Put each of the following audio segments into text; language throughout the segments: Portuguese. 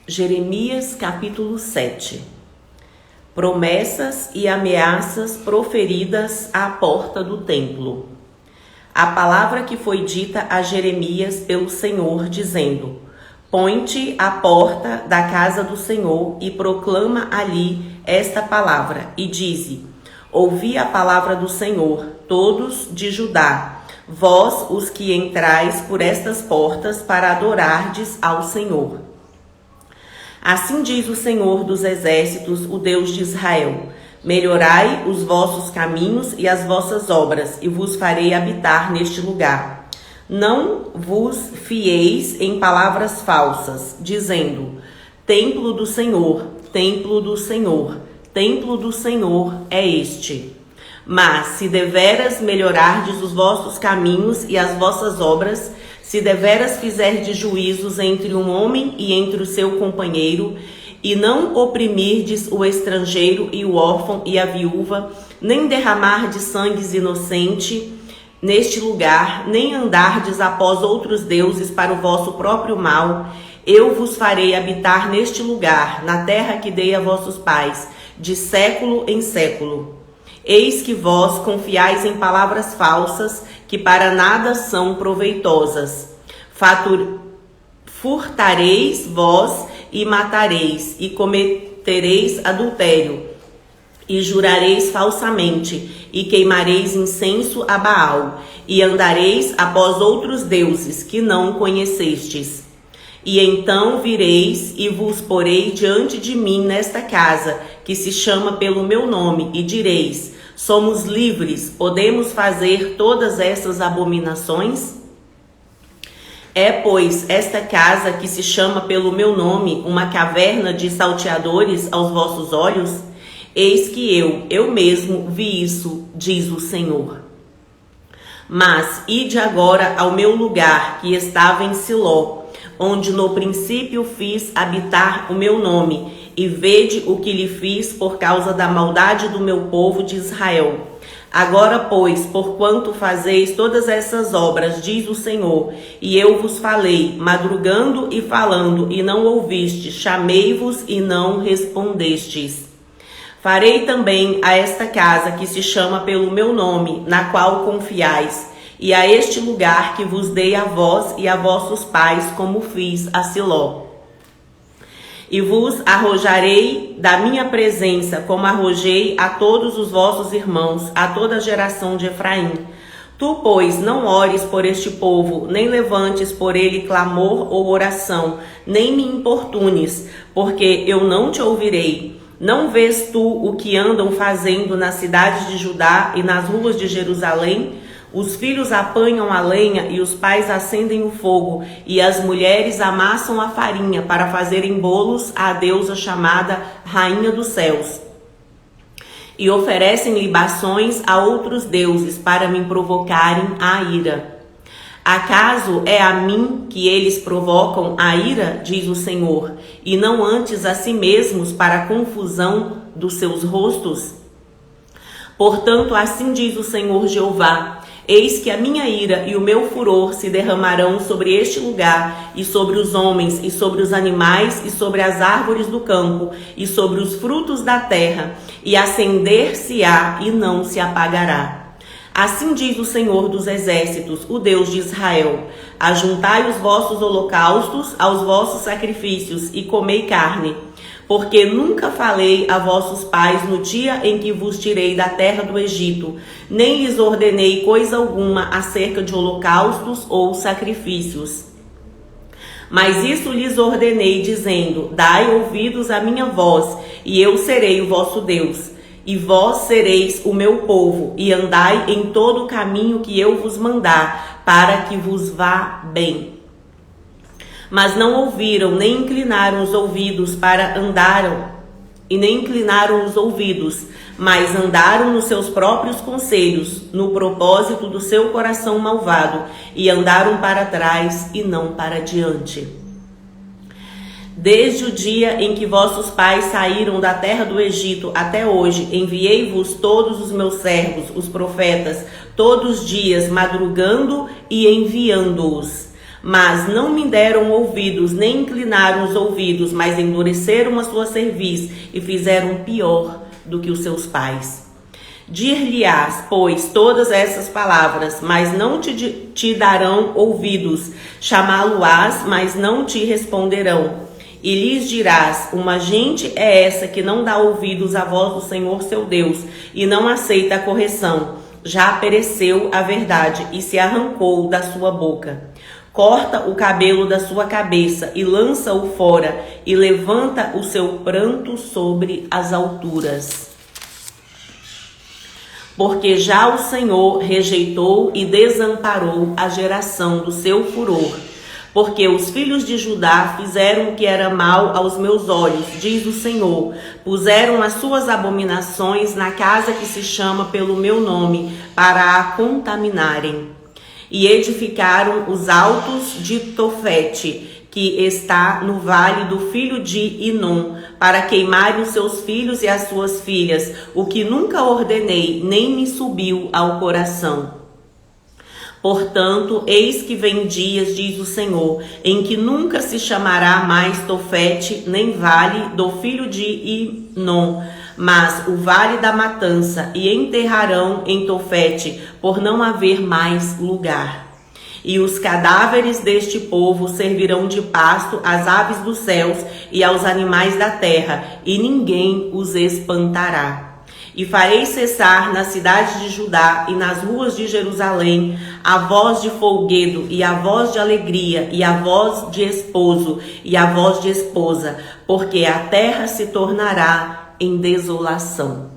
Jeremias capítulo 7. Promessas e ameaças proferidas à porta do templo. A palavra que foi dita a Jeremias pelo Senhor, dizendo: Põe-te à porta da casa do Senhor e proclama ali esta palavra, e dize: Ouvi a palavra do Senhor, todos de Judá, vós os que entrais por estas portas para adorardes ao Senhor. Assim diz o Senhor dos exércitos, o Deus de Israel: Melhorai os vossos caminhos e as vossas obras, e vos farei habitar neste lugar. Não vos fieis em palavras falsas, dizendo: Templo do Senhor, templo do Senhor, templo do Senhor é este. Mas se deveras melhorardes os vossos caminhos e as vossas obras, se deveras fizerdes juízos entre um homem e entre o seu companheiro, e não oprimirdes o estrangeiro e o órfão e a viúva, nem derramardes sangue inocente neste lugar, nem andardes após outros deuses para o vosso próprio mal, eu vos farei habitar neste lugar, na terra que dei a vossos pais, de século em século. Eis que vós confiais em palavras falsas, que para nada são proveitosas. Furtareis vós e matareis, e cometereis adultério, e jurareis falsamente, e queimareis incenso a Baal, e andareis após outros deuses que não conhecestes. E então vireis e vos porei diante de mim nesta casa, que se chama pelo meu nome, e direis: Somos livres, podemos fazer todas essas abominações? É, pois, esta casa que se chama pelo meu nome uma caverna de salteadores aos vossos olhos? Eis que eu mesmo vi isso, diz o Senhor. Mas ide agora ao meu lugar que estava em Siló, onde no princípio fiz habitar o meu nome, e vede o que lhe fiz por causa da maldade do meu povo de Israel. Agora, pois, porquanto fazeis todas essas obras, diz o Senhor, e eu vos falei, madrugando e falando, e não ouvistes, chamei-vos e não respondestes. Farei também a esta casa que se chama pelo meu nome, na qual confiais, e a este lugar que vos dei a vós e a vossos pais, como fiz a Siló. E vos arrojarei da minha presença, como arrojei a todos os vossos irmãos, a toda a geração de Efraim. Tu, pois, não ores por este povo, nem levantes por ele clamor ou oração, nem me importunes, porque eu não te ouvirei. Não vês tu o que andam fazendo nas cidades de Judá e nas ruas de Jerusalém? Os filhos apanham a lenha e os pais acendem o fogo, e as mulheres amassam a farinha para fazerem bolos à deusa chamada Rainha dos Céus. E oferecem libações a outros deuses para me provocarem a ira. Acaso é a mim que eles provocam a ira, diz o Senhor, e não antes a si mesmos para a confusão dos seus rostos? Portanto, assim diz o Senhor Jeová: Eis que a minha ira e o meu furor se derramarão sobre este lugar, e sobre os homens, e sobre os animais, e sobre as árvores do campo, e sobre os frutos da terra, e acender-se-á e não se apagará. Assim diz o Senhor dos exércitos, o Deus de Israel: Ajuntai os vossos holocaustos aos vossos sacrifícios, e comei carne. Porque nunca falei a vossos pais no dia em que vos tirei da terra do Egito, nem lhes ordenei coisa alguma acerca de holocaustos ou sacrifícios. Mas isso lhes ordenei, dizendo: Dai ouvidos à minha voz, e eu serei o vosso Deus. E vós sereis o meu povo, e andai em todo o caminho que eu vos mandar, para que vos vá bem. Mas não ouviram, nem inclinaram os ouvidos mas andaram nos seus próprios conselhos, no propósito do seu coração malvado, e andaram para trás e não para diante. Desde o dia em que vossos pais saíram da terra do Egito até hoje, enviei-vos todos os meus servos, os profetas, todos os dias, madrugando e enviando-os. Mas não me deram ouvidos, nem inclinaram os ouvidos, mas endureceram a sua cerviz e fizeram pior do que os seus pais. Dir-lhe-ás, pois, todas essas palavras, mas não te darão ouvidos. Chamá-lo-ás, mas não te responderão. E lhes dirás, uma gente é essa que não dá ouvidos à voz do Senhor seu Deus, e não aceita a correção. Já pereceu a verdade, e se arrancou da sua boca. Corta o cabelo da sua cabeça, e lança-o fora, e levanta o seu pranto sobre as alturas. Porque já o Senhor rejeitou e desamparou a geração do seu furor. Porque os filhos de Judá fizeram o que era mal aos meus olhos, diz o Senhor. Puseram as suas abominações na casa que se chama pelo meu nome, para a contaminarem. E edificaram os altos de Tofete, que está no vale do filho de Inom, para queimarem os seus filhos e as suas filhas, o que nunca ordenei, nem me subiu ao coração. Portanto, eis que vem dias, diz o Senhor, em que nunca se chamará mais Tofete, nem vale do filho de Inom, mas o vale da matança, e enterrarão em Tofete, por não haver mais lugar. E os cadáveres deste povo servirão de pasto às aves dos céus e aos animais da terra, e ninguém os espantará. E farei cessar na cidade de Judá e nas ruas de Jerusalém a voz de folguedo e a voz de alegria e a voz de esposo e a voz de esposa, porque a terra se tornará em desolação.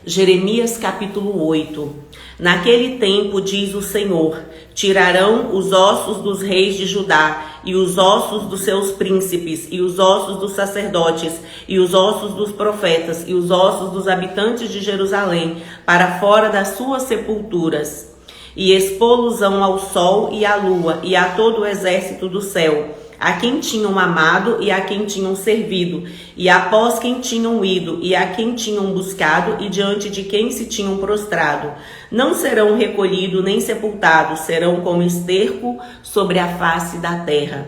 Jeremias capítulo 8. Naquele tempo, diz o Senhor, tirarão os ossos dos reis de Judá, e os ossos dos seus príncipes, e os ossos dos sacerdotes, e os ossos dos profetas, e os ossos dos habitantes de Jerusalém, para fora das suas sepulturas, e expô-los-ão ao sol e à lua, e a todo o exército do céu, a quem tinham amado e a quem tinham servido, e após quem tinham ido, e a quem tinham buscado, e diante de quem se tinham prostrado. Não serão recolhidos nem sepultados, serão como esterco sobre a face da terra.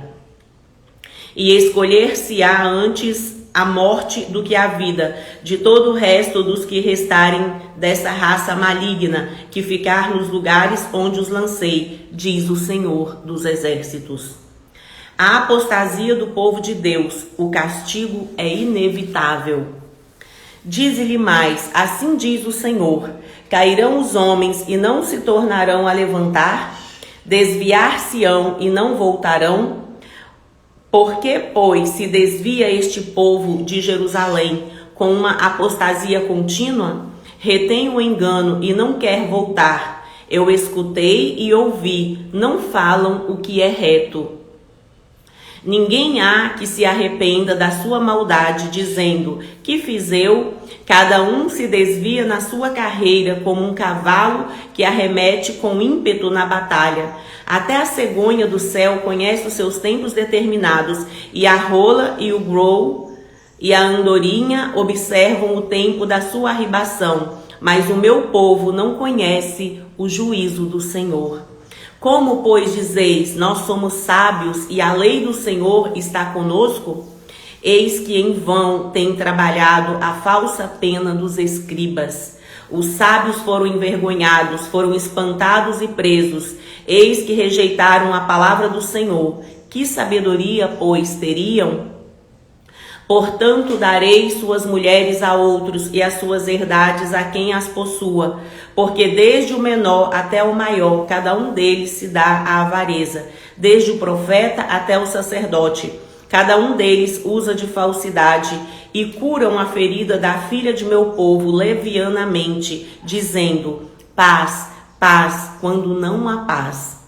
E escolher-se-á antes a morte do que a vida, de todo o resto dos que restarem dessa raça maligna, que ficar nos lugares onde os lancei, diz o Senhor dos exércitos. A apostasia do povo de Deus, o castigo é inevitável. Dize-lhe mais, assim diz o Senhor, cairão os homens e não se tornarão a levantar, desviar-se-ão e não voltarão. Por que, pois, se desvia este povo de Jerusalém com uma apostasia contínua? Retém o engano e não quer voltar. Eu escutei e ouvi, não falam o que é reto. Ninguém há que se arrependa da sua maldade, dizendo, que fiz eu? Cada um se desvia na sua carreira como um cavalo que arremete com ímpeto na batalha. Até a cegonha do céu conhece os seus tempos determinados, e a rola e o grou e a andorinha observam o tempo da sua arribação. Mas o meu povo não conhece o juízo do Senhor. Como, pois, dizeis, nós somos sábios e a lei do Senhor está conosco? Eis que em vão tem trabalhado a falsa pena dos escribas. Os sábios foram envergonhados, foram espantados e presos. Eis que rejeitaram a palavra do Senhor. Que sabedoria, pois, teriam? Portanto, darei suas mulheres a outros e as suas herdades a quem as possua, porque desde o menor até o maior, cada um deles se dá à avareza, desde o profeta até o sacerdote. Cada um deles usa de falsidade e curam a ferida da filha de meu povo levianamente, dizendo, paz, paz, quando não há paz.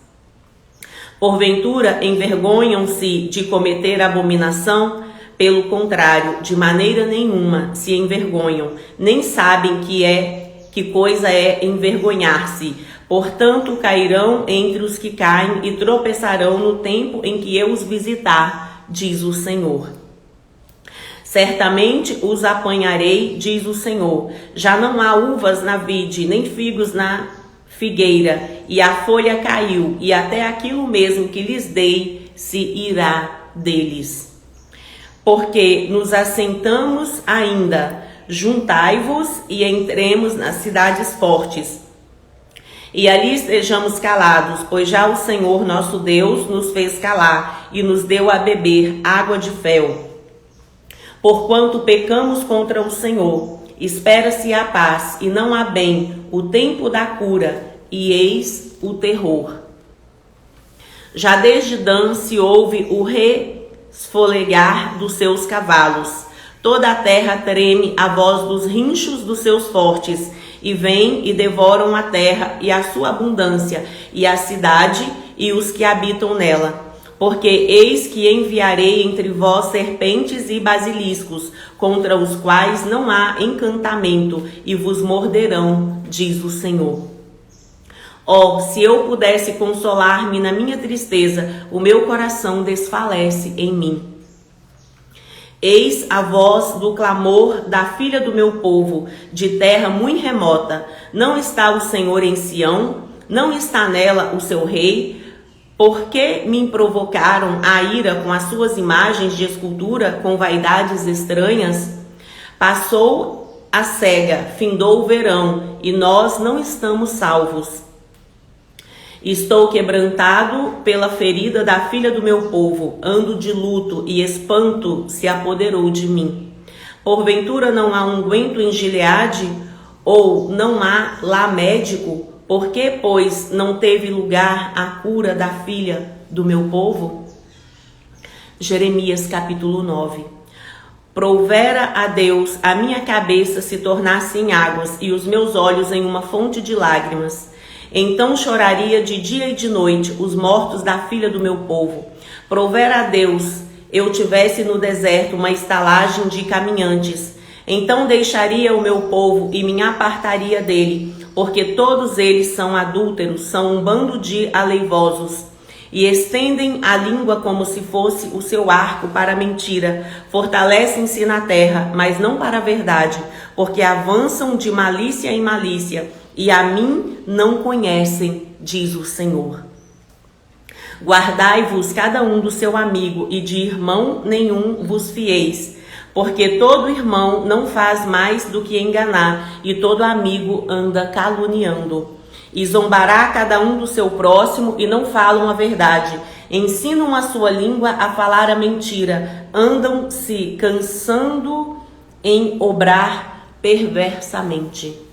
Porventura, envergonham-se de cometer abominação? Pelo contrário, de maneira nenhuma se envergonham, nem sabem que coisa é envergonhar-se. Portanto, cairão entre os que caem e tropeçarão no tempo em que eu os visitar, diz o Senhor. Certamente os apanharei, diz o Senhor. Já não há uvas na vide, nem figos na figueira, e a folha caiu, e até aquilo mesmo que lhes dei se irá deles. Porque nos assentamos ainda, juntai-vos e entremos nas cidades fortes, e ali estejamos calados, pois já o Senhor nosso Deus nos fez calar e nos deu a beber água de fel. Porquanto pecamos contra o Senhor, espera-se a paz e não há bem, o tempo da cura, e eis o terror. Já desde Dan se ouve o resfolegar dos seus cavalos. Toda a terra treme à voz dos rinchos dos seus fortes, e vêm e devoram a terra e a sua abundância, e a cidade e os que habitam nela. Porque eis que enviarei entre vós serpentes e basiliscos, contra os quais não há encantamento, e vos morderão, diz o Senhor. Oh, se eu pudesse consolar-me na minha tristeza, o meu coração desfalece em mim. Eis a voz do clamor da filha do meu povo, de terra muito remota. Não está o Senhor em Sião? Não está nela o seu rei? Por que me provocaram a ira com as suas imagens de escultura, com vaidades estranhas? Passou a cega, findou o verão, e nós não estamos salvos. Estou quebrantado pela ferida da filha do meu povo, ando de luto e espanto se apoderou de mim. Porventura não há unguento em Gileade, ou não há lá médico? Por que, pois, não teve lugar a cura da filha do meu povo? Jeremias capítulo 9. Provera a Deus a minha cabeça se tornasse em águas e os meus olhos em uma fonte de lágrimas. Então choraria de dia e de noite os mortos da filha do meu povo. Provera a Deus, eu tivesse no deserto uma estalagem de caminhantes. Então deixaria o meu povo e me apartaria dele, porque todos eles são adúlteros, são um bando de aleivosos. E estendem a língua como se fosse o seu arco para a mentira. Fortalecem-se na terra, mas não para a verdade, porque avançam de malícia em malícia. E a mim não conhecem, diz o Senhor. Guardai-vos cada um do seu amigo, e de irmão nenhum vos fieis, porque todo irmão não faz mais do que enganar, e todo amigo anda caluniando. E zombará cada um do seu próximo, e não falam a verdade. Ensinam a sua língua a falar a mentira, andam se cansando em obrar perversamente.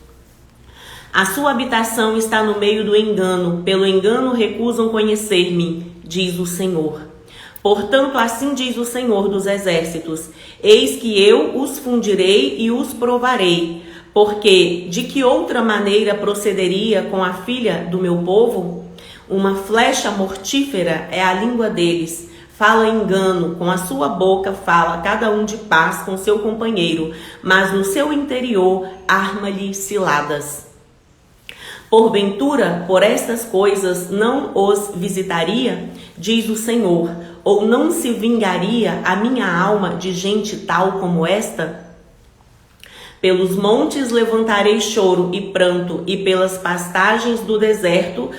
A sua habitação está no meio do engano, pelo engano recusam conhecer-me, diz o Senhor. Portanto, assim diz o Senhor dos Exércitos, eis que eu os fundirei e os provarei, porque de que outra maneira procederia com a filha do meu povo? Uma flecha mortífera é a língua deles, fala engano, com a sua boca fala cada um de paz com seu companheiro, mas no seu interior arma-lhe ciladas. Porventura, por estas coisas não os visitaria, diz o Senhor, ou não se vingaria a minha alma de gente tal como esta? Pelos montes levantarei choro e pranto, e pelas pastagens do deserto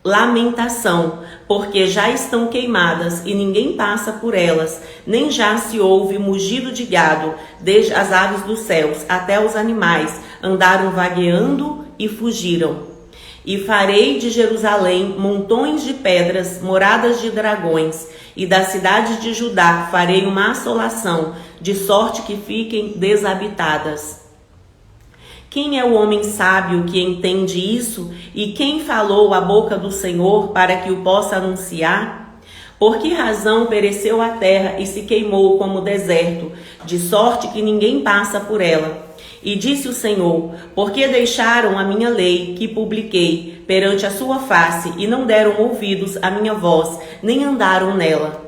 lamentação, porque já estão queimadas e ninguém passa por elas, nem já se ouve mugido de gado, desde as aves dos céus até os animais, andaram vagueando e fugiram. E farei de Jerusalém montões de pedras, moradas de dragões, e da cidade de Judá farei uma assolação, de sorte que fiquem desabitadas. Quem é o homem sábio que entende isso? E quem falou a boca do Senhor para que o possa anunciar? Por que razão pereceu a terra e se queimou como deserto, de sorte que ninguém passa por ela? E disse o Senhor, porque deixaram a minha lei que publiquei perante a sua face e não deram ouvidos à minha voz, nem andaram nela.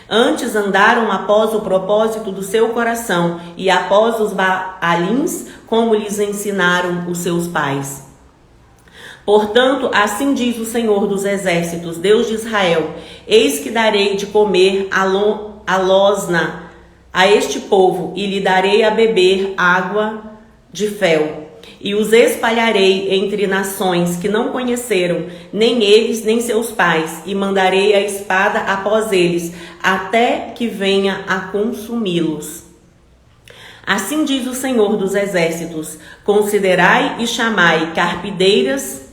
Antes andaram após o propósito do seu coração e após os baalins, como lhes ensinaram os seus pais. Portanto, assim diz o Senhor dos Exércitos, Deus de Israel, eis que darei de comer a losna a este povo e lhe darei a beber água de fel. e os espalharei entre nações que não conheceram, nem eles, nem seus pais, e mandarei a espada após eles, até que venha a consumi-los. Assim diz o Senhor dos Exércitos: considerai e chamai carpideiras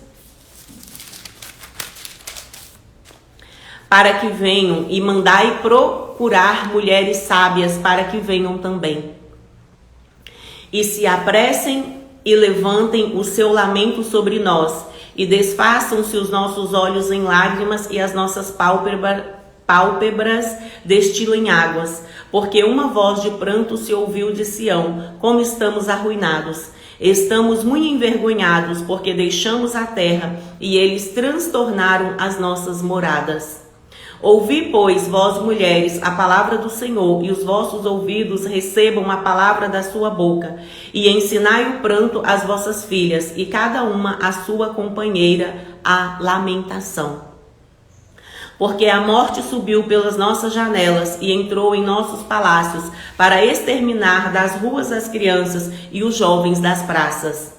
para que venham, e mandai procurar mulheres sábias para que venham também. E se apressem e levantem o seu lamento sobre nós, e desfaçam-se os nossos olhos em lágrimas e as nossas pálpebras destilem águas, porque uma voz de pranto se ouviu de Sião: como estamos arruinados! Estamos muito envergonhados, porque deixamos a terra e eles transtornaram as nossas moradas. Ouvi, pois, vós mulheres, a palavra do Senhor, e os vossos ouvidos recebam a palavra da sua boca, e ensinai o pranto às vossas filhas, e cada uma a sua companheira a lamentação. Porque a morte subiu pelas nossas janelas e entrou em nossos palácios, para exterminar das ruas as crianças e os jovens das praças.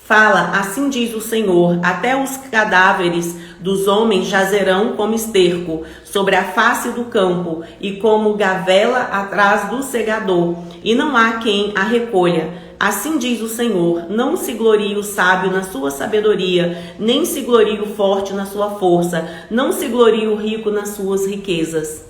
Fala, assim diz o Senhor: até os cadáveres dos homens jazerão como esterco sobre a face do campo, e como gavela atrás do segador, e não há quem a recolha. Assim diz o Senhor: não se glorie o sábio na sua sabedoria, nem se glorie o forte na sua força, não se glorie o rico nas suas riquezas.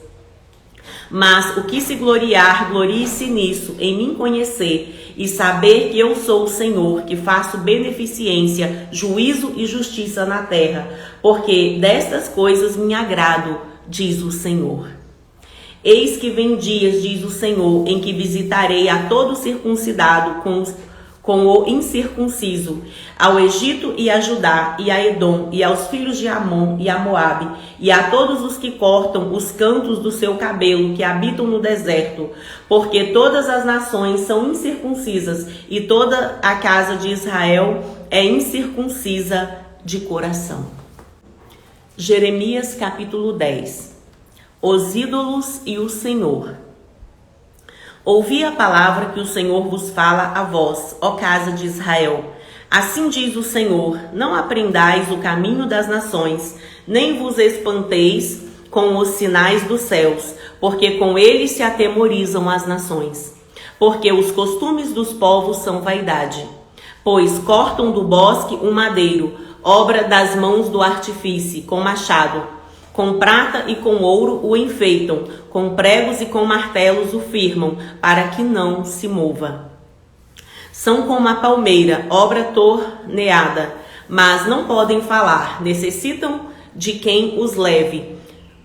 Mas o que se gloriar, glorie-se nisso, em mim conhecer, e saber que eu sou o Senhor, que faço beneficência, juízo e justiça na terra, porque destas coisas me agrado, diz o Senhor. Eis que vem dias, diz o Senhor, em que visitarei a todo circuncidado com o incircunciso, ao Egito e a Judá, e a Edom, e aos filhos de Amon e a Moabe, e a todos os que cortam os cantos do seu cabelo, que habitam no deserto, porque todas as nações são incircuncisas, e toda a casa de Israel é incircuncisa de coração. Jeremias capítulo 10. Os ídolos e o Senhor. Ouvi a palavra que o Senhor vos fala a vós, ó casa de Israel. Assim diz o Senhor: não aprendais o caminho das nações, nem vos espanteis com os sinais dos céus, porque com eles se atemorizam as nações. Porque os costumes dos povos são vaidade. Pois cortam do bosque um madeiro, obra das mãos do artífice, com machado. Com prata e com ouro o enfeitam, com pregos e com martelos o firmam, para que não se mova. São como a palmeira, obra torneada, mas não podem falar, necessitam de quem os leve.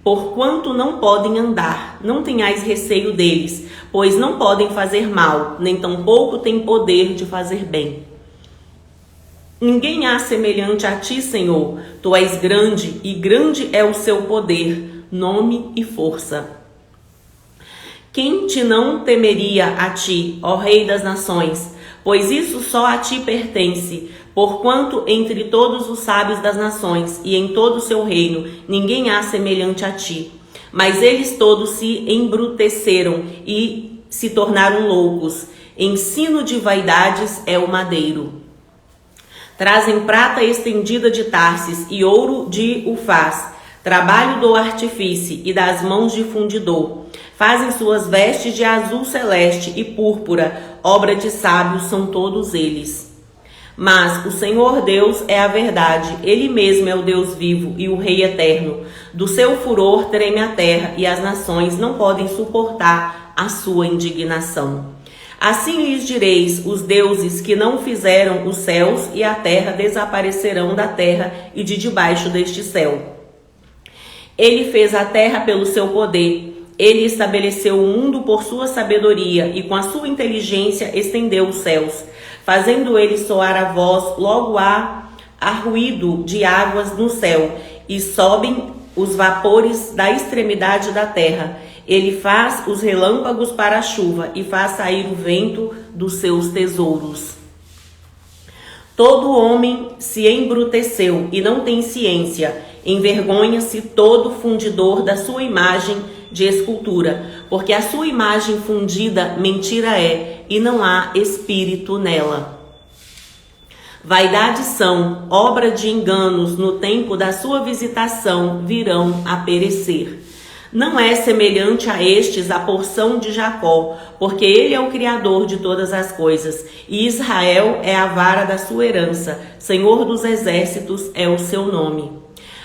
Porquanto não podem andar, não tenhais receio deles, pois não podem fazer mal, nem tampouco têm poder de fazer bem. Ninguém há semelhante a ti, Senhor. Tu és grande, e grande é o seu poder, nome e força. Quem te não temeria a ti, ó Rei das nações? Pois isso só a ti pertence, porquanto entre todos os sábios das nações e em todo o seu reino, ninguém há semelhante a ti. Mas eles todos se embruteceram e se tornaram loucos. Ensino de vaidades é o madeiro. Trazem prata estendida de Tarsis e ouro de Ufaz, trabalho do artífice e das mãos de fundidor. Fazem suas vestes de azul celeste e púrpura, obra de sábios são todos eles. Mas o Senhor Deus é a verdade, Ele mesmo é o Deus vivo e o Rei eterno. Do seu furor treme a terra, e as nações não podem suportar a sua indignação. Assim lhes direis: os deuses que não fizeram os céus e a terra desaparecerão da terra e de debaixo deste céu. Ele fez a terra pelo seu poder, ele estabeleceu o mundo por sua sabedoria e com a sua inteligência estendeu os céus. Fazendo ele soar a voz, logo há ruído de águas no céu e sobem os vapores da extremidade da terra. Ele faz os relâmpagos para a chuva e faz sair o vento dos seus tesouros. Todo homem se embruteceu e não tem ciência. Envergonha-se todo fundidor da sua imagem de escultura, porque a sua imagem fundida mentira é, e não há espírito nela. Vaidades são, obra de enganos, no tempo da sua visitação virão a perecer. Não é semelhante a estes a porção de Jacó, porque ele é o Criador de todas as coisas, e Israel é a vara da sua herança, Senhor dos exércitos é o seu nome.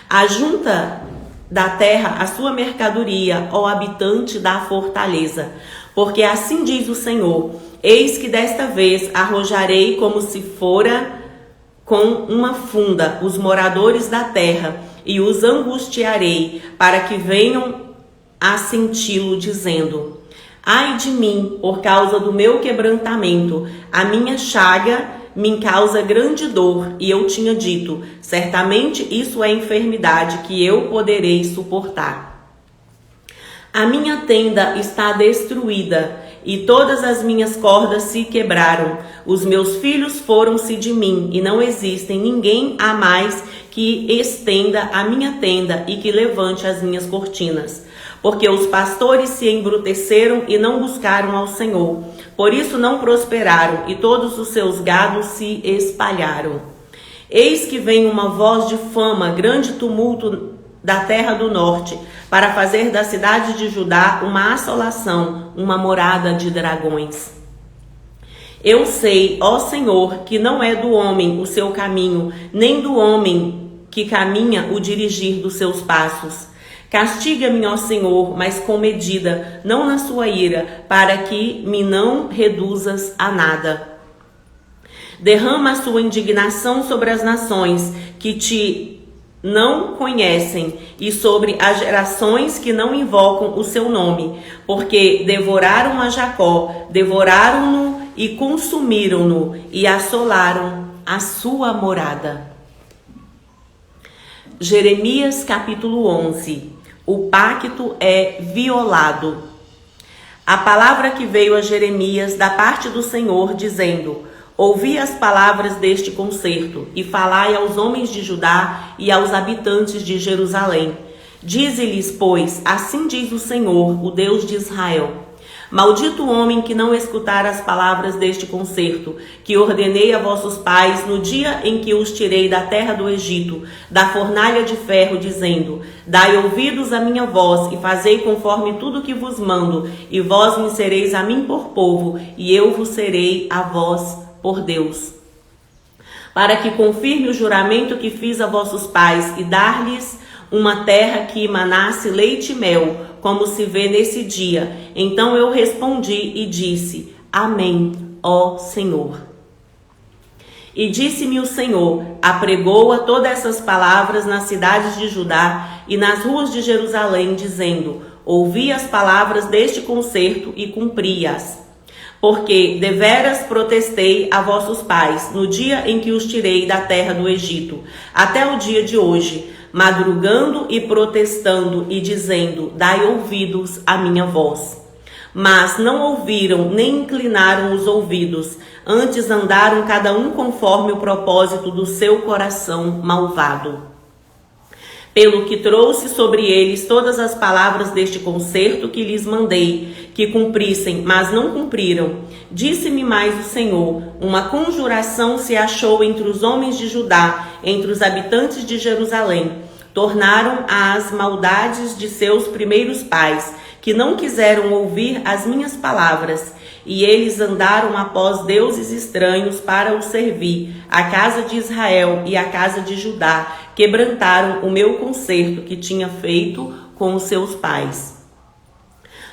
Ajunta da terra a sua mercadoria, ó habitante da fortaleza, porque assim diz o Senhor: eis que desta vez arrojarei como se fora com uma funda os moradores da terra, e os angustiarei, para que venham a senti-lo, dizendo: ai de mim, por causa do meu quebrantamento, a minha chaga me causa grande dor. E eu tinha dito: certamente isso é enfermidade que eu poderei suportar. A minha tenda está destruída, e todas as minhas cordas se quebraram. Os meus filhos foram-se de mim, e não existem ninguém a mais que estenda a minha tenda e que levante as minhas cortinas. Porque os pastores se embruteceram e não buscaram ao Senhor. Por isso não prosperaram, e todos os seus gados se espalharam. Eis que vem uma voz de fama, grande tumulto da terra do norte, para fazer da cidade de Judá uma assolação, uma morada de dragões. Eu sei, ó Senhor, que não é do homem o seu caminho, nem do homem que caminha o dirigir dos seus passos. Castiga-me, ó Senhor, mas com medida, não na sua ira, para que me não reduzas a nada. Derrama a sua indignação sobre as nações que te não conhecem e sobre as gerações que não invocam o seu nome, porque devoraram a Jacó, devoraram-no e consumiram-no e assolaram a sua morada. Jeremias capítulo 11. O pacto é violado. A palavra que veio a Jeremias da parte do Senhor, dizendo: ouvi as palavras deste concerto, e falai aos homens de Judá e aos habitantes de Jerusalém. Dize-lhes, pois, assim diz o Senhor, o Deus de Israel: maldito o homem que não escutar as palavras deste concerto, que ordenei a vossos pais no dia em que os tirei da terra do Egito, da fornalha de ferro, dizendo: dai ouvidos à minha voz e fazei conforme tudo que vos mando, e vós me sereis a mim por povo, e eu vos serei a vós por Deus. Para que confirme o juramento que fiz a vossos pais, e dar-lhes uma terra que emanasse leite e mel, como se vê nesse dia. Então eu respondi e disse: amém, ó Senhor. E disse-me o Senhor: apregoa todas essas palavras nas cidades de Judá e nas ruas de Jerusalém, dizendo: ouvi as palavras deste concerto e cumpri-as. Porque deveras protestei a vossos pais no dia em que os tirei da terra do Egito, até o dia de hoje, madrugando e protestando e dizendo: dai ouvidos à minha voz. Mas não ouviram nem inclinaram os ouvidos, antes andaram cada um conforme o propósito do seu coração malvado. Pelo que trouxe sobre eles todas as palavras deste concerto que lhes mandei, que cumprissem, mas não cumpriram. Disse-me mais o Senhor: uma conjuração se achou entre os homens de Judá, entre os habitantes de Jerusalém. Tornaram as maldades de seus primeiros pais, que não quiseram ouvir as minhas palavras, e eles andaram após deuses estranhos para os servir. A casa de Israel e a casa de Judá quebrantaram o meu concerto que tinha feito com os seus pais.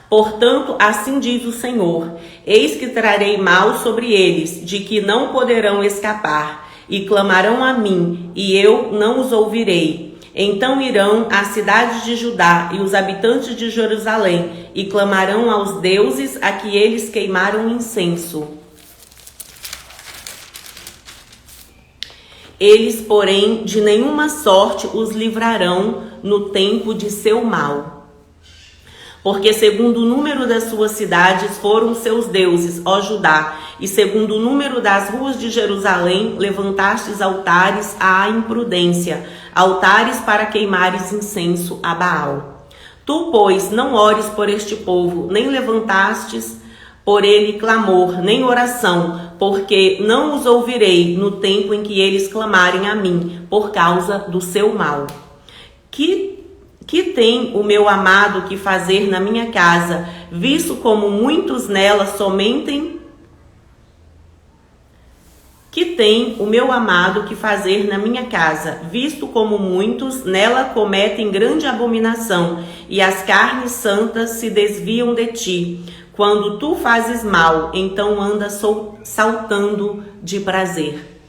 Portanto, assim diz o Senhor: eis que trarei mal sobre eles, de que não poderão escapar, e clamarão a mim, e eu não os ouvirei. Então irão as cidades de Judá e os habitantes de Jerusalém, e clamarão aos deuses a que eles queimaram incenso. Eles, porém, de nenhuma sorte os livrarão no tempo de seu mal. Porque segundo o número das suas cidades foram seus deuses, ó Judá, e segundo o número das ruas de Jerusalém levantastes altares à imprudência, altares para queimares incenso a Baal. Tu, pois, não ores por este povo, nem levantastes por ele clamor, nem oração, porque não os ouvirei no tempo em que eles clamarem a mim, por causa do seu mal. Que tem o meu amado que fazer na minha casa, visto como muitos nela somente... Que tem o meu amado que fazer na minha casa, visto como muitos nela cometem grande abominação, e as carnes santas se desviam de ti. Quando tu fazes mal, então andas saltando de prazer.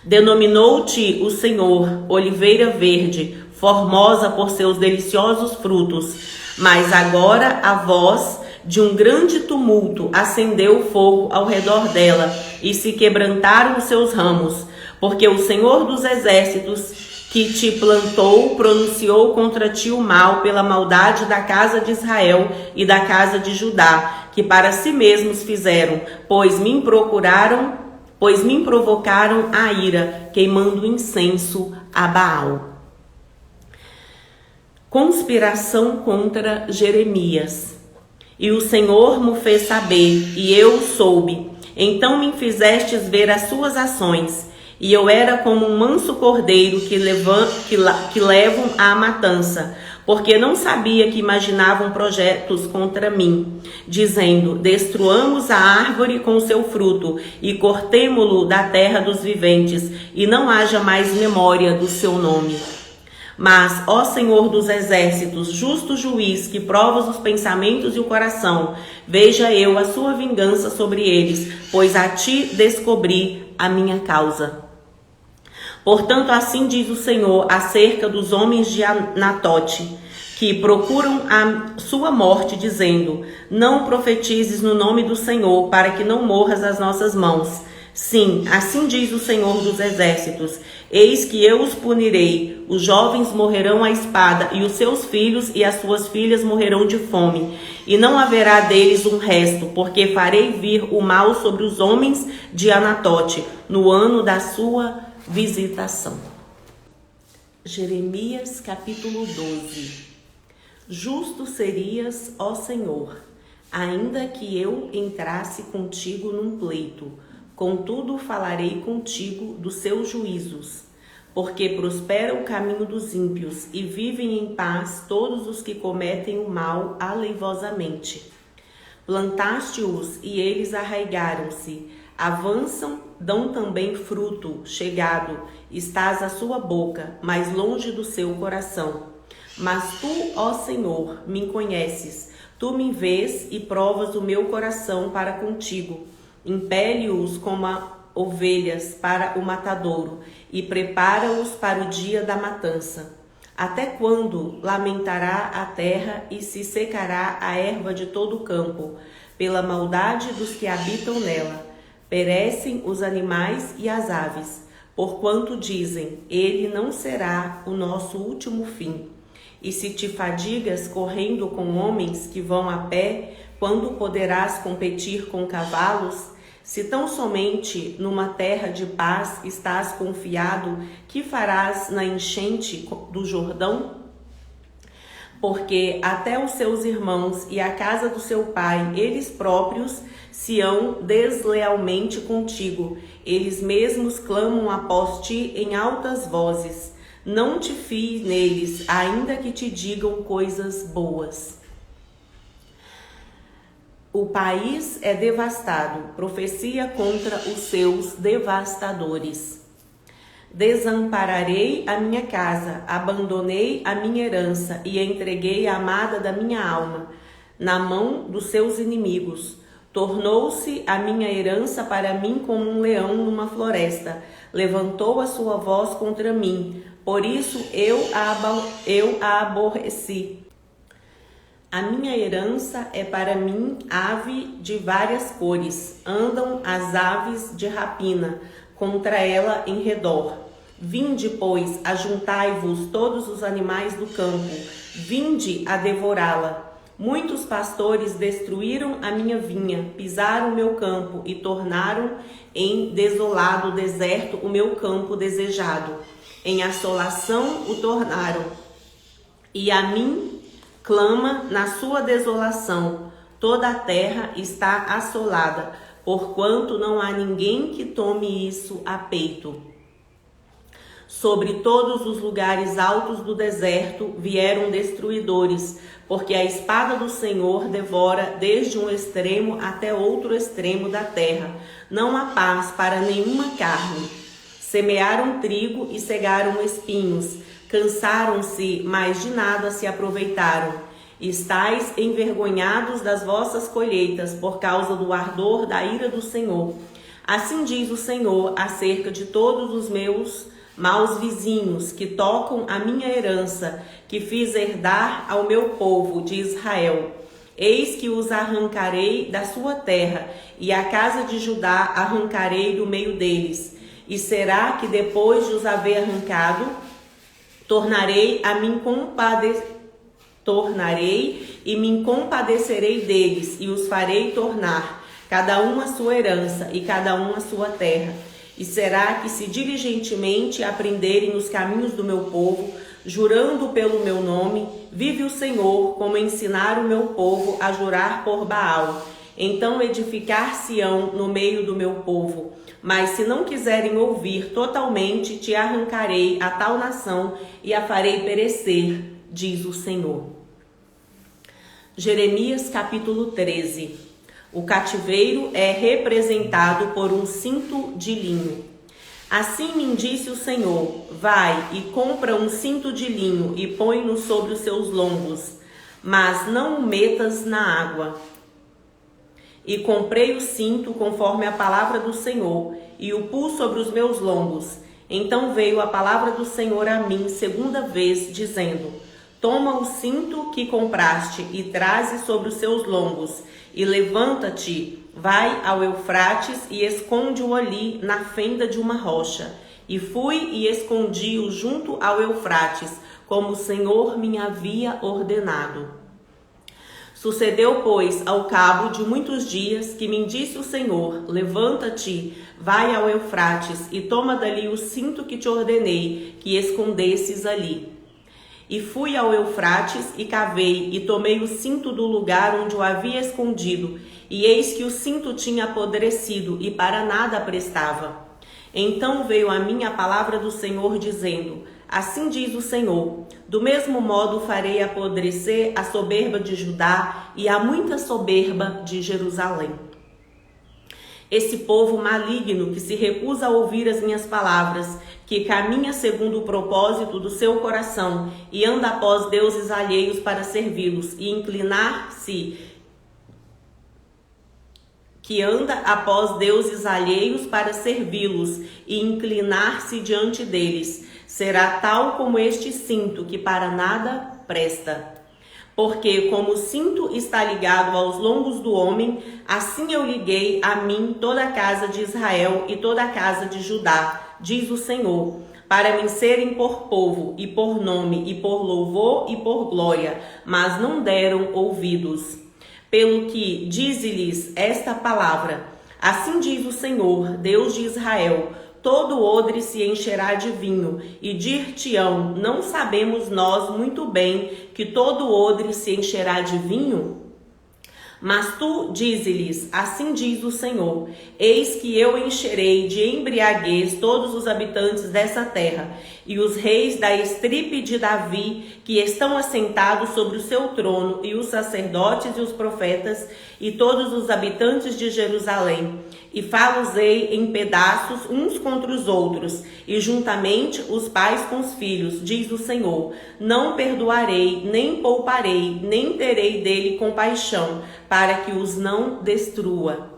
Denominou-te o Senhor oliveira verde, formosa por seus deliciosos frutos. Mas agora a voz de um grande tumulto acendeu fogo ao redor dela, e se quebrantaram os seus ramos, porque o Senhor dos exércitos que te plantou pronunciou contra ti o mal pela maldade da casa de Israel e da casa de Judá, que para si mesmos fizeram, pois me provocaram a ira, queimando incenso a Baal. Conspiração contra Jeremias. E o Senhor me fez saber, e eu soube. Então me fizestes ver as suas ações, e eu era como um manso cordeiro que levam à matança, porque não sabia que imaginavam projetos contra mim, dizendo: destruamos a árvore com seu fruto, e cortemo-lo da terra dos viventes, e não haja mais memória do seu nome. Mas, ó Senhor dos exércitos, justo juiz, que provas os pensamentos e o coração, veja eu a sua vingança sobre eles, pois a ti descobri a minha causa. Portanto, assim diz o Senhor acerca dos homens de Anatote, que procuram a sua morte, dizendo: não profetizes no nome do Senhor, para que não morras às nossas mãos. Sim, assim diz o Senhor dos exércitos: eis que eu os punirei, os jovens morrerão à espada, e os seus filhos e as suas filhas morrerão de fome, e não haverá deles um resto, porque farei vir o mal sobre os homens de Anatote, no ano da sua visitação. Jeremias capítulo 12. Justo serias, ó Senhor, ainda que eu entrasse contigo num pleito, contudo falarei contigo dos seus juízos, porque prospera o caminho dos ímpios e vivem em paz todos os que cometem o mal aleivosamente. Plantaste-os e eles arraigaram-se, avançam, dão também fruto, chegado, estás à sua boca, mas longe do seu coração. Mas tu, ó Senhor, me conheces, tu me vês e provas o meu coração para contigo. Impele-os como ovelhas para o matadouro e prepara-os para o dia da matança. Até quando lamentará a terra e se secará a erva de todo o campo, pela maldade dos que habitam nela? Perecem os animais e as aves, porquanto dizem: ele não será o nosso último fim. E se te fadigas correndo com homens que vão a pé, quando poderás competir com cavalos? Se tão somente numa terra de paz estás confiado, que farás na enchente do Jordão? Porque até os seus irmãos e a casa do seu pai, eles próprios, se hão deslealmente contigo. Eles mesmos clamam após ti em altas vozes. Não te fies neles, ainda que te digam coisas boas. O país é devastado, profecia contra os seus devastadores. Desampararei a minha casa, abandonei a minha herança e entreguei a amada da minha alma na mão dos seus inimigos. Tornou-se a minha herança para mim como um leão numa floresta. Levantou a sua voz contra mim, por isso eu a aborreci. A minha herança é para mim ave de várias cores. Andam as aves de rapina contra ela em redor. Vinde, pois, ajuntai-vos todos os animais do campo. Vinde a devorá-la. Muitos pastores destruíram a minha vinha, pisaram o meu campo e tornaram em desolado deserto o meu campo desejado. Em assolação o tornaram. E a mim clama na sua desolação. toda a terra está assolada, porquanto não há ninguém que tome isso a peito. Sobre todos os lugares altos do deserto vieram destruidores, porque a espada do Senhor devora desde um extremo até outro extremo da terra. Não há paz para nenhuma carne. Semearam trigo e cegaram espinhos. Cansaram-se, mas de nada se aproveitaram. Estais envergonhados das vossas colheitas por causa do ardor da ira do Senhor. Assim diz o Senhor acerca de todos os meus maus vizinhos que tocam a minha herança, que fiz herdar ao meu povo de Israel. Eis que os arrancarei da sua terra, e a casa de Judá arrancarei do meio deles. E será que depois de os haver arrancado, tornarei e me compadecerei deles, e os farei tornar, cada um a sua herança, e cada um a sua terra. E será que, se diligentemente aprenderem os caminhos do meu povo, jurando pelo meu nome, vive o Senhor, como ensinar o meu povo a jurar por Baal, então edificar-se-ão no meio do meu povo. Mas se não quiserem ouvir, totalmente te arrancarei a tal nação e a farei perecer, diz o Senhor. Jeremias capítulo 13. O cativeiro é representado por um cinto de linho. Assim me disse o Senhor: vai e compra um cinto de linho e põe-no sobre os seus lombos, mas não o metas na água. E comprei o cinto conforme a palavra do Senhor, e o pus sobre os meus lombos. Então veio a palavra do Senhor a mim segunda vez, dizendo: toma o cinto que compraste e traze sobre os seus lombos, e levanta-te, vai ao Eufrates e esconde-o ali na fenda de uma rocha. E fui e escondi-o junto ao Eufrates, como o Senhor me havia ordenado. Sucedeu, pois, ao cabo de muitos dias, que me disse o Senhor: levanta-te, vai ao Eufrates e toma dali o cinto que te ordenei, que escondesses ali. E fui ao Eufrates e cavei, e tomei o cinto do lugar onde o havia escondido, e eis que o cinto tinha apodrecido, e para nada prestava. Então veio a mim a palavra do Senhor, dizendo: assim diz o Senhor, do mesmo modo farei apodrecer a soberba de Judá e a muita soberba de Jerusalém. Esse povo maligno que se recusa a ouvir as minhas palavras, que caminha segundo o propósito do seu coração e anda após deuses alheios para servi-los e inclinar-se, diante deles, será tal como este cinto que para nada presta. Porque como o cinto está ligado aos lombos do homem, assim eu liguei a mim toda a casa de Israel e toda a casa de Judá, diz o Senhor, para me serem por povo, e por nome, e por louvor, e por glória, mas não deram ouvidos. Pelo que dize-lhes esta palavra: assim diz o Senhor, Deus de Israel, todo odre se encherá de vinho, e dir-te-ão: não sabemos nós muito bem que todo odre se encherá de vinho? Mas tu dize-lhes: assim diz o Senhor, eis que eu encherei de embriaguez todos os habitantes dessa terra, e os reis da estripe de Davi, que estão assentados sobre o seu trono, e os sacerdotes e os profetas, e todos os habitantes de Jerusalém. E fá-los-ei em pedaços uns contra os outros, e juntamente os pais com os filhos, diz o Senhor. Não perdoarei, nem pouparei, nem terei dele compaixão, para que os não destrua.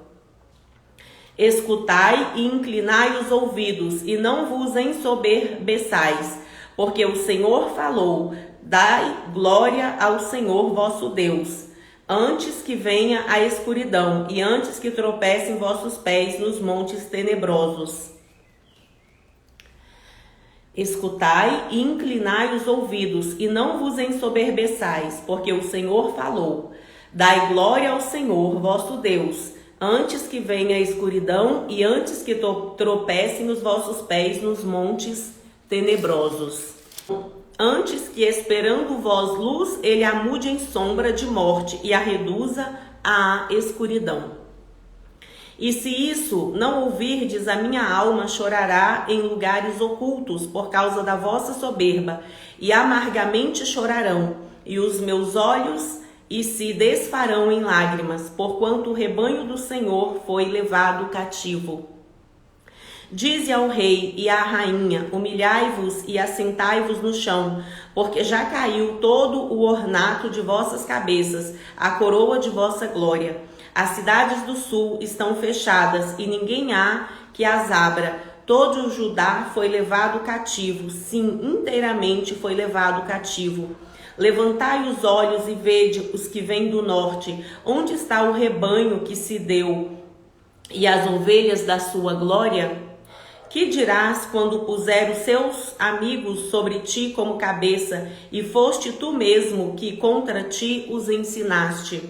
Escutai e inclinai os ouvidos, e não vos ensoberbeçais, porque o Senhor falou: dai glória ao Senhor vosso Deus. Antes que venha a escuridão, e antes que tropecem vossos pés nos montes tenebrosos. Escutai e inclinai os ouvidos, e não vos ensoberbeçais, porque o Senhor falou: dai glória ao Senhor vosso Deus, antes que venha a escuridão, e antes que tropecem os vossos pés nos montes tenebrosos. Antes que, esperando vós luz, ele a mude em sombra de morte e a reduza à escuridão. E se isso não ouvirdes, a minha alma chorará em lugares ocultos por causa da vossa soberba, e amargamente chorarão, e os meus olhos se desfarão em lágrimas, porquanto o rebanho do Senhor foi levado cativo. Dize ao rei e à rainha: humilhai-vos e assentai-vos no chão, porque já caiu todo o ornato de vossas cabeças, a coroa de vossa glória. As cidades do sul estão fechadas, e ninguém há que as abra. Todo o Judá foi levado cativo, sim, inteiramente foi levado cativo. Levantai os olhos e vede os que vêm do norte. Onde está o rebanho que se deu e as ovelhas da sua glória? Que dirás quando puser os seus amigos sobre ti como cabeça, e foste tu mesmo que contra ti os ensinaste?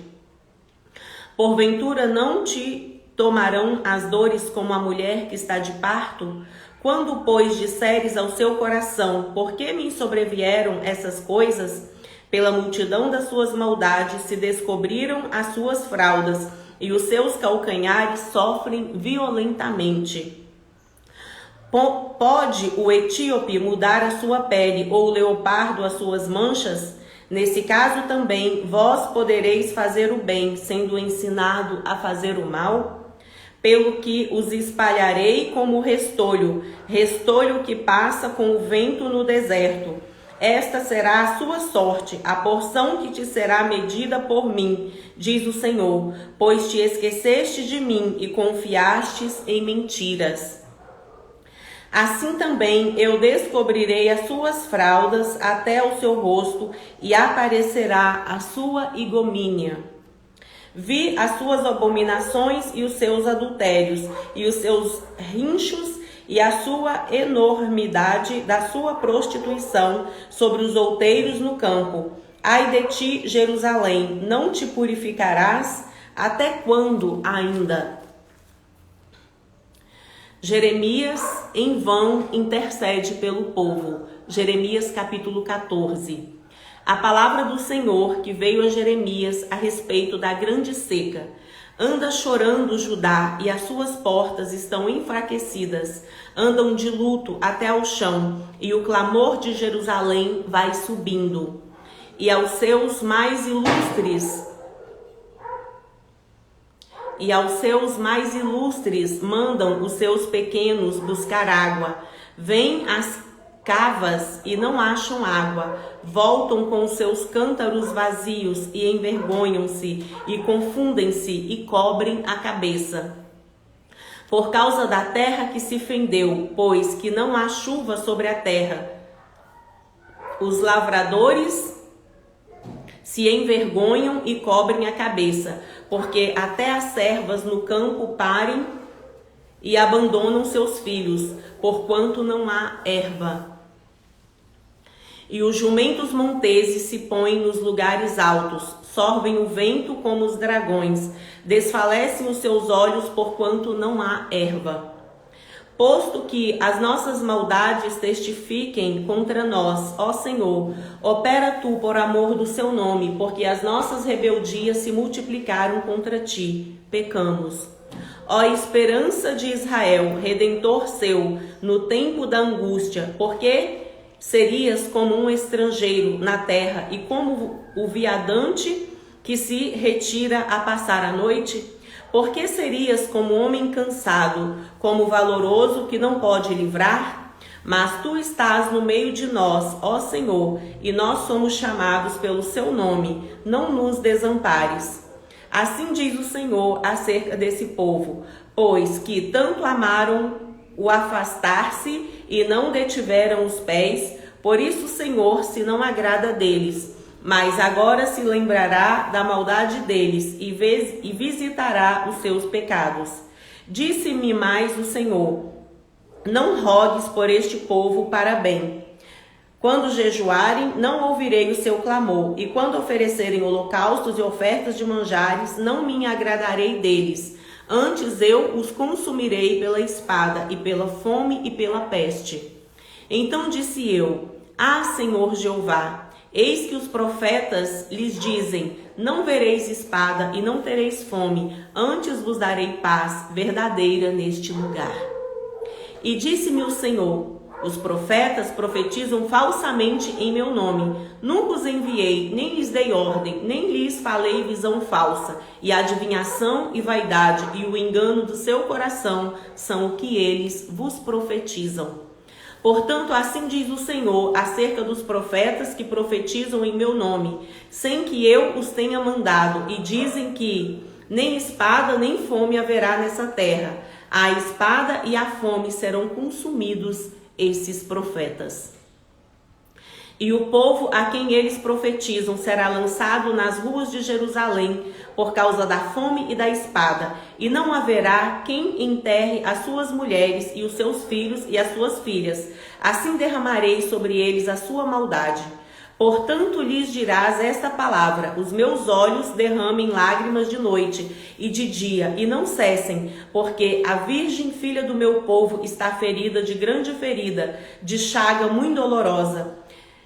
Porventura não te tomarão as dores como a mulher que está de parto? Quando, pois, disseres ao seu coração: por que me sobrevieram essas coisas? Pela multidão das suas maldades se descobriram as suas fraldas, e os seus calcanhares sofrem violentamente. Pode o etíope mudar a sua pele, ou o leopardo as suas manchas? Nesse caso também, vós podereis fazer o bem, sendo ensinado a fazer o mal? Pelo que os espalharei como restolho, restolho que passa com o vento no deserto. Esta será a sua sorte, a porção que te será medida por mim, diz o Senhor, pois te esqueceste de mim e confiastes em mentiras. Assim também eu descobrirei as suas fraldas até o seu rosto, e aparecerá a sua igomínia. Vi as suas abominações e os seus adultérios, e os seus rinchos, e a sua enormidade da sua prostituição sobre os outeiros no campo. Ai de ti, Jerusalém, não te purificarás? Até quando ainda? Jeremias em vão intercede pelo povo. Jeremias capítulo 14. A palavra do Senhor que veio a Jeremias a respeito da grande seca. Anda chorando Judá, e as suas portas estão enfraquecidas. Andam de luto até ao chão, e o clamor de Jerusalém vai subindo. E aos seus mais ilustres mandam os seus pequenos buscar água. Vêm às cavas e não acham água. Voltam com os seus cântaros vazios e envergonham-se e confundem-se e cobrem a cabeça. Por causa da terra que se fendeu, pois que não há chuva sobre a terra, os lavradores se envergonham e cobrem a cabeça, porque até as servas no campo parem e abandonam seus filhos, porquanto não há erva. E os jumentos monteses se põem nos lugares altos, sorvem o vento como os dragões, desfalecem os seus olhos, porquanto não há erva. Posto que as nossas maldades testifiquem contra nós, ó Senhor, opera tu por amor do seu nome, porque as nossas rebeldias se multiplicaram contra ti, pecamos. Ó esperança de Israel, redentor seu, no tempo da angústia, porque serias como um estrangeiro na terra e como o viandante que se retira a passar a noite? Porque serias como homem cansado, como valoroso que não pode livrar? Mas tu estás no meio de nós, ó Senhor, e nós somos chamados pelo seu nome, não nos desampares. Assim diz o Senhor acerca desse povo, pois que tanto amaram o afastar-se e não detiveram os pés, por isso o Senhor se não agrada deles. Mas agora se lembrará da maldade deles e visitará os seus pecados. Disse-me mais o Senhor: não rogues por este povo para bem. Quando jejuarem, não ouvirei o seu clamor, e quando oferecerem holocaustos e ofertas de manjares, não me agradarei deles. Antes eu os consumirei pela espada, e pela fome e pela peste. Então disse eu: ah, Senhor Jeová, eis que os profetas lhes dizem: não vereis espada e não tereis fome, antes vos darei paz verdadeira neste lugar. E disse-me o Senhor: os profetas profetizam falsamente em meu nome. Nunca os enviei, nem lhes dei ordem, nem lhes falei visão falsa. E a adivinhação e vaidade e o engano do seu coração são o que eles vos profetizam. Portanto, assim diz o Senhor acerca dos profetas que profetizam em meu nome, sem que eu os tenha mandado, e dizem que nem espada nem fome haverá nessa terra. A espada e a fome serão consumidos esses profetas. E o povo a quem eles profetizam será lançado nas ruas de Jerusalém por causa da fome e da espada, e não haverá quem enterre as suas mulheres e os seus filhos e as suas filhas. Assim derramarei sobre eles a sua maldade. Portanto lhes dirás esta palavra: os meus olhos derramem lágrimas de noite e de dia, e não cessem, porque a virgem filha do meu povo está ferida de grande ferida, de chaga muito dolorosa.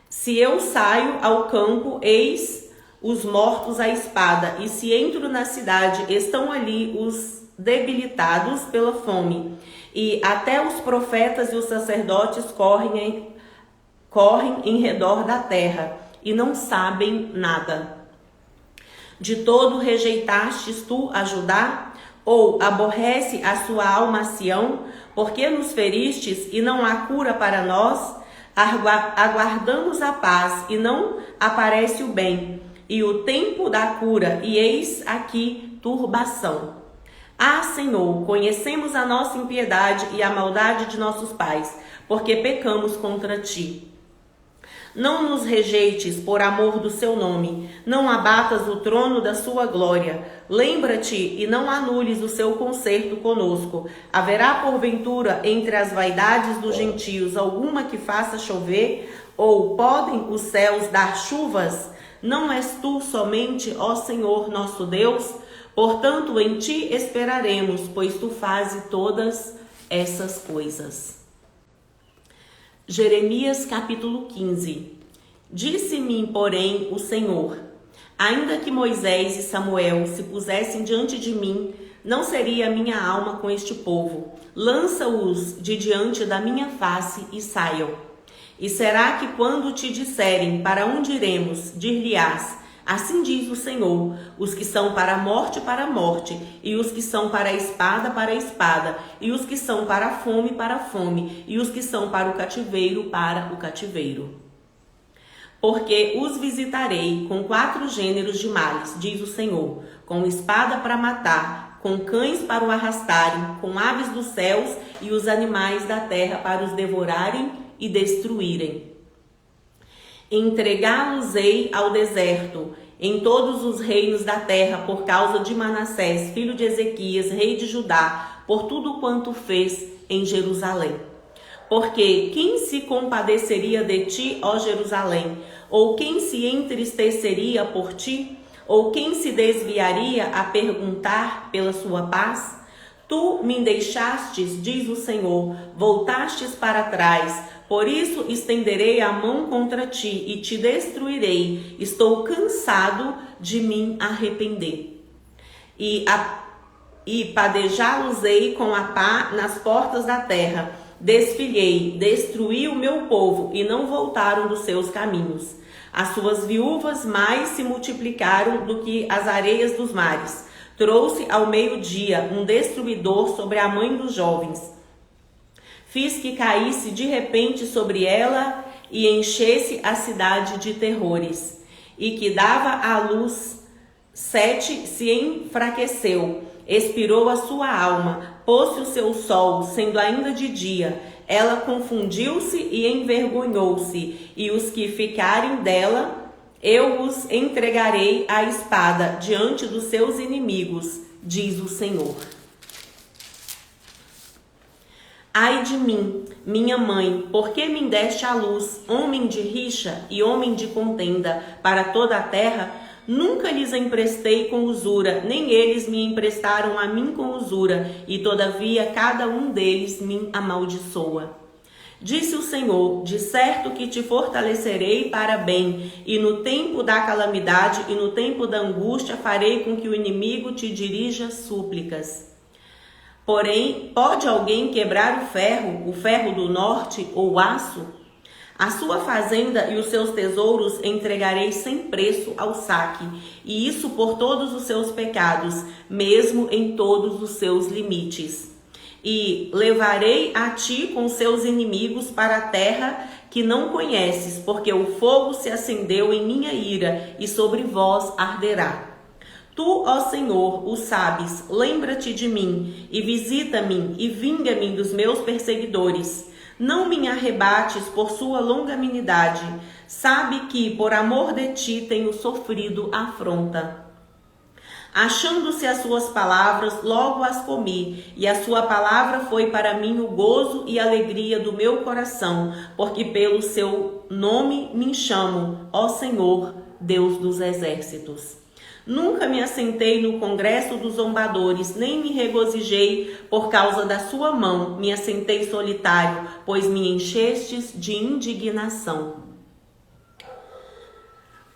Se eu saio ao campo, eis os mortos à espada, e se entro na cidade, estão ali os debilitados pela fome. E até os profetas e os sacerdotes correm em redor da terra, e não sabem nada. De todo rejeitastes tu a Judá? Ou aborrece a sua alma a Sião? Porque nos feristes e não há cura para nós? Aguardamos a paz e não aparece o bem, e o tempo da cura, e eis aqui turbação. Ah, Senhor, conhecemos a nossa impiedade e a maldade de nossos pais, porque pecamos contra ti. Não nos rejeites por amor do seu nome, não abatas o trono da sua glória. Lembra-te e não anules o seu concerto conosco. Haverá porventura entre as vaidades dos gentios alguma que faça chover? Ou podem os céus dar chuvas? Não és tu somente, ó Senhor nosso Deus? Portanto, em ti esperaremos, pois tu fazes todas essas coisas. Jeremias capítulo 15. Disse-me, porém, o Senhor: ainda que Moisés e Samuel se pusessem diante de mim, não seria a minha alma com este povo. Lança-os de diante da minha face e saiam. E será que quando te disserem para onde iremos, dir-lhe-ás: assim diz o Senhor, os que são para a morte, e os que são para a espada, e os que são para a fome, e os que são para o cativeiro. Porque os visitarei com 4 gêneros de males, diz o Senhor, com espada para matar, com cães para o arrastarem, com aves dos céus e os animais da terra para os devorarem e destruírem. Entregá-los-ei ao deserto, em todos os reinos da terra, por causa de Manassés, filho de Ezequias, rei de Judá, por tudo quanto fez em Jerusalém. Porque quem se compadeceria de ti, ó Jerusalém? Ou quem se entristeceria por ti? Ou quem se desviaria a perguntar pela sua paz? Tu me deixastes, diz o Senhor, voltastes para trás. Por isso estenderei a mão contra ti e te destruirei. Estou cansado de me arrepender. E padejá-los-ei com a pá nas portas da terra. Desfilhei, destruí o meu povo e não voltaram dos seus caminhos. As suas viúvas mais se multiplicaram do que as areias dos mares. Trouxe ao meio-dia um destruidor sobre a mãe dos jovens. Fiz que caísse de repente sobre ela e enchesse a cidade de terrores. E que dava à luz 7 se enfraqueceu, expirou a sua alma, pôs-se o seu sol, sendo ainda de dia. Ela confundiu-se e envergonhou-se, e os que ficarem dela, eu os entregarei à espada diante dos seus inimigos, diz o Senhor. Ai de mim, minha mãe, por que me deste à luz, homem de rixa e homem de contenda, para toda a terra? Nunca lhes emprestei com usura, nem eles me emprestaram a mim com usura, e todavia cada um deles me amaldiçoa. Disse o Senhor: de certo que te fortalecerei para bem, e no tempo da calamidade e no tempo da angústia farei com que o inimigo te dirija súplicas. Porém, pode alguém quebrar o ferro do norte ou o aço? A sua fazenda e os seus tesouros entregarei sem preço ao saque, e isso por todos os seus pecados, mesmo em todos os seus limites. E levarei a ti com seus inimigos para a terra que não conheces, porque o fogo se acendeu em minha ira, e sobre vós arderá. Tu, ó Senhor, o sabes, lembra-te de mim, e visita-me, e vinga-me dos meus perseguidores. Não me arrebates por sua longanimidade. Sabe que, por amor de ti, tenho sofrido afronta. Achando-se as suas palavras, logo as comi, e a sua palavra foi para mim o gozo e alegria do meu coração, porque pelo seu nome me chamo, ó Senhor, Deus dos exércitos. Nunca me assentei no congresso dos zombadores, nem me regozijei por causa da sua mão, me assentei solitário, pois me enchestes de indignação.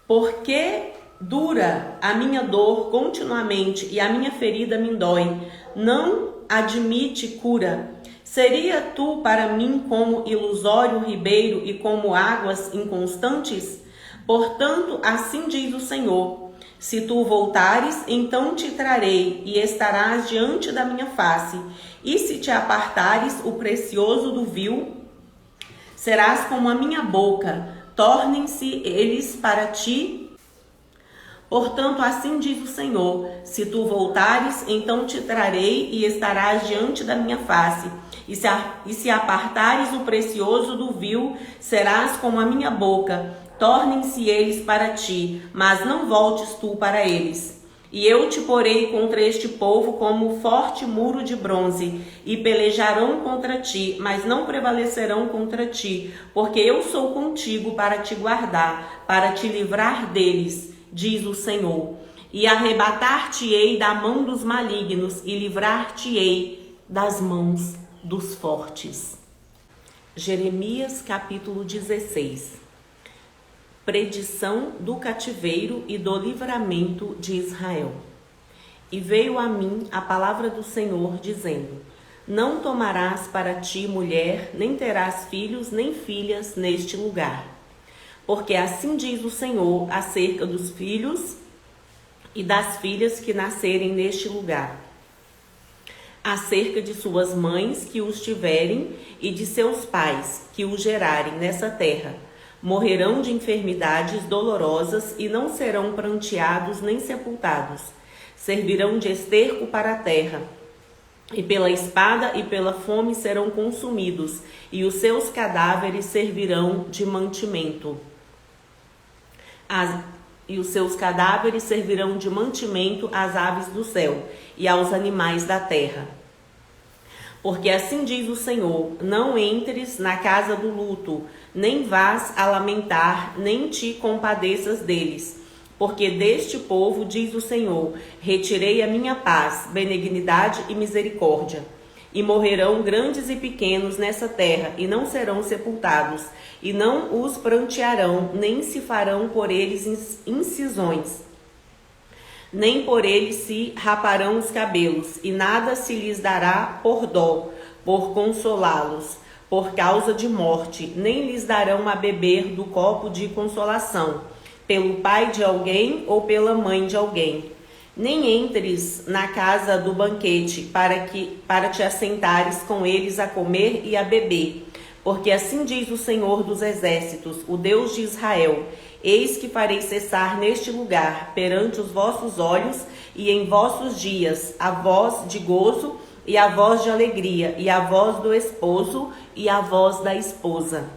Porque dura a minha dor continuamente e a minha ferida me dói, não admite cura. Seria tu para mim como ilusório ribeiro e como águas inconstantes? Portanto, assim diz o Senhor: se tu voltares, então te trarei e estarás diante da minha face. E se te apartares o precioso do vil, serás como a minha boca, tornem-se eles para ti. Portanto, assim diz o Senhor: se tu voltares, então te trarei e estarás diante da minha face. E se apartares o precioso do vil, serás como a minha boca, tornem-se eles para ti, mas não voltes tu para eles. E eu te porei contra este povo como forte muro de bronze, e pelejarão contra ti, mas não prevalecerão contra ti, porque eu sou contigo para te guardar, para te livrar deles, diz o Senhor. E arrebatar-te-ei da mão dos malignos, e livrar-te-ei das mãos dos fortes. Jeremias capítulo 16. Predição do cativeiro e do livramento de Israel. E veio a mim a palavra do Senhor, dizendo: não tomarás para ti mulher, nem terás filhos nem filhas neste lugar. Porque assim diz o Senhor acerca dos filhos e das filhas que nascerem neste lugar, acerca de suas mães que os tiverem e de seus pais que os gerarem nessa terra. Morrerão de enfermidades dolorosas e não serão pranteados nem sepultados. Servirão de esterco para a terra, e pela espada e pela fome serão consumidos, e os seus cadáveres servirão de mantimento. E os seus cadáveres servirão de mantimento às aves do céu e aos animais da terra. Porque assim diz o Senhor: não entres na casa do luto, nem vás a lamentar, nem te compadeças deles. Porque deste povo, diz o Senhor, retirei a minha paz, benignidade e misericórdia. E morrerão grandes e pequenos nessa terra, e não serão sepultados, e não os prantearão, nem se farão por eles incisões, nem por eles se raparão os cabelos, e nada se lhes dará por dó, por consolá-los, por causa de morte, nem lhes darão a beber do copo de consolação, pelo pai de alguém ou pela mãe de alguém. Nem entres na casa do banquete para te assentares com eles a comer e a beber, porque assim diz o Senhor dos exércitos, o Deus de Israel: eis que farei cessar neste lugar, perante os vossos olhos e em vossos dias, a voz de gozo e a voz de alegria, e a voz do esposo e a voz da esposa.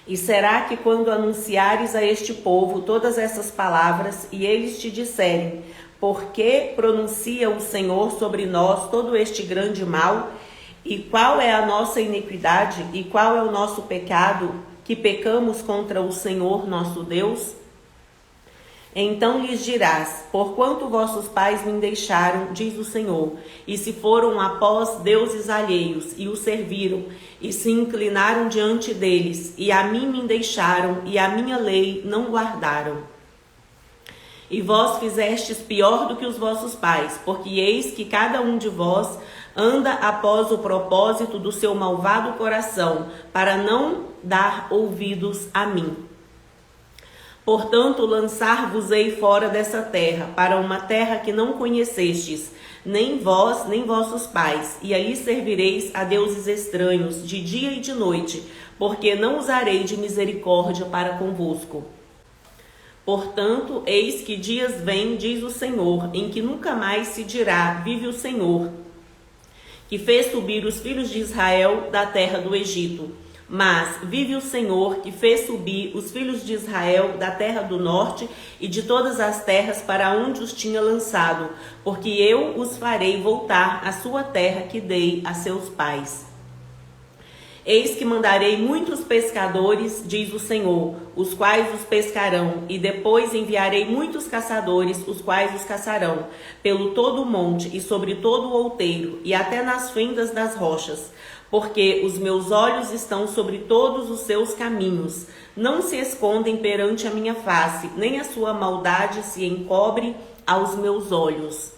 E será que quando anunciares a este povo todas essas palavras, e eles te disserem: por que pronuncia o Senhor sobre nós todo este grande mal? E qual é a nossa iniquidade? E qual é o nosso pecado, que pecamos contra o Senhor nosso Deus? Então lhes dirás: porquanto vossos pais me deixaram, diz o Senhor, e se foram após deuses alheios, e os serviram, e se inclinaram diante deles, e a mim me deixaram, e a minha lei não guardaram. E vós fizestes pior do que os vossos pais, porque eis que cada um de vós anda após o propósito do seu malvado coração, para não dar ouvidos a mim. Portanto, lançar-vos-ei fora dessa terra, para uma terra que não conhecestes, nem vós, nem vossos pais, e ali servireis a deuses estranhos, de dia e de noite, porque não usarei de misericórdia para convosco. Portanto, eis que dias vêm, diz o Senhor, em que nunca mais se dirá: vive o Senhor, que fez subir os filhos de Israel da terra do Egito. Mas vive o Senhor, que fez subir os filhos de Israel da terra do norte e de todas as terras para onde os tinha lançado, porque eu os farei voltar à sua terra que dei a seus pais. Eis que mandarei muitos pescadores, diz o Senhor, os quais os pescarão, e depois enviarei muitos caçadores, os quais os caçarão, pelo todo o monte e sobre todo o outeiro, e até nas fendas das rochas. Porque os meus olhos estão sobre todos os seus caminhos, não se escondem perante a minha face, nem a sua maldade se encobre aos meus olhos.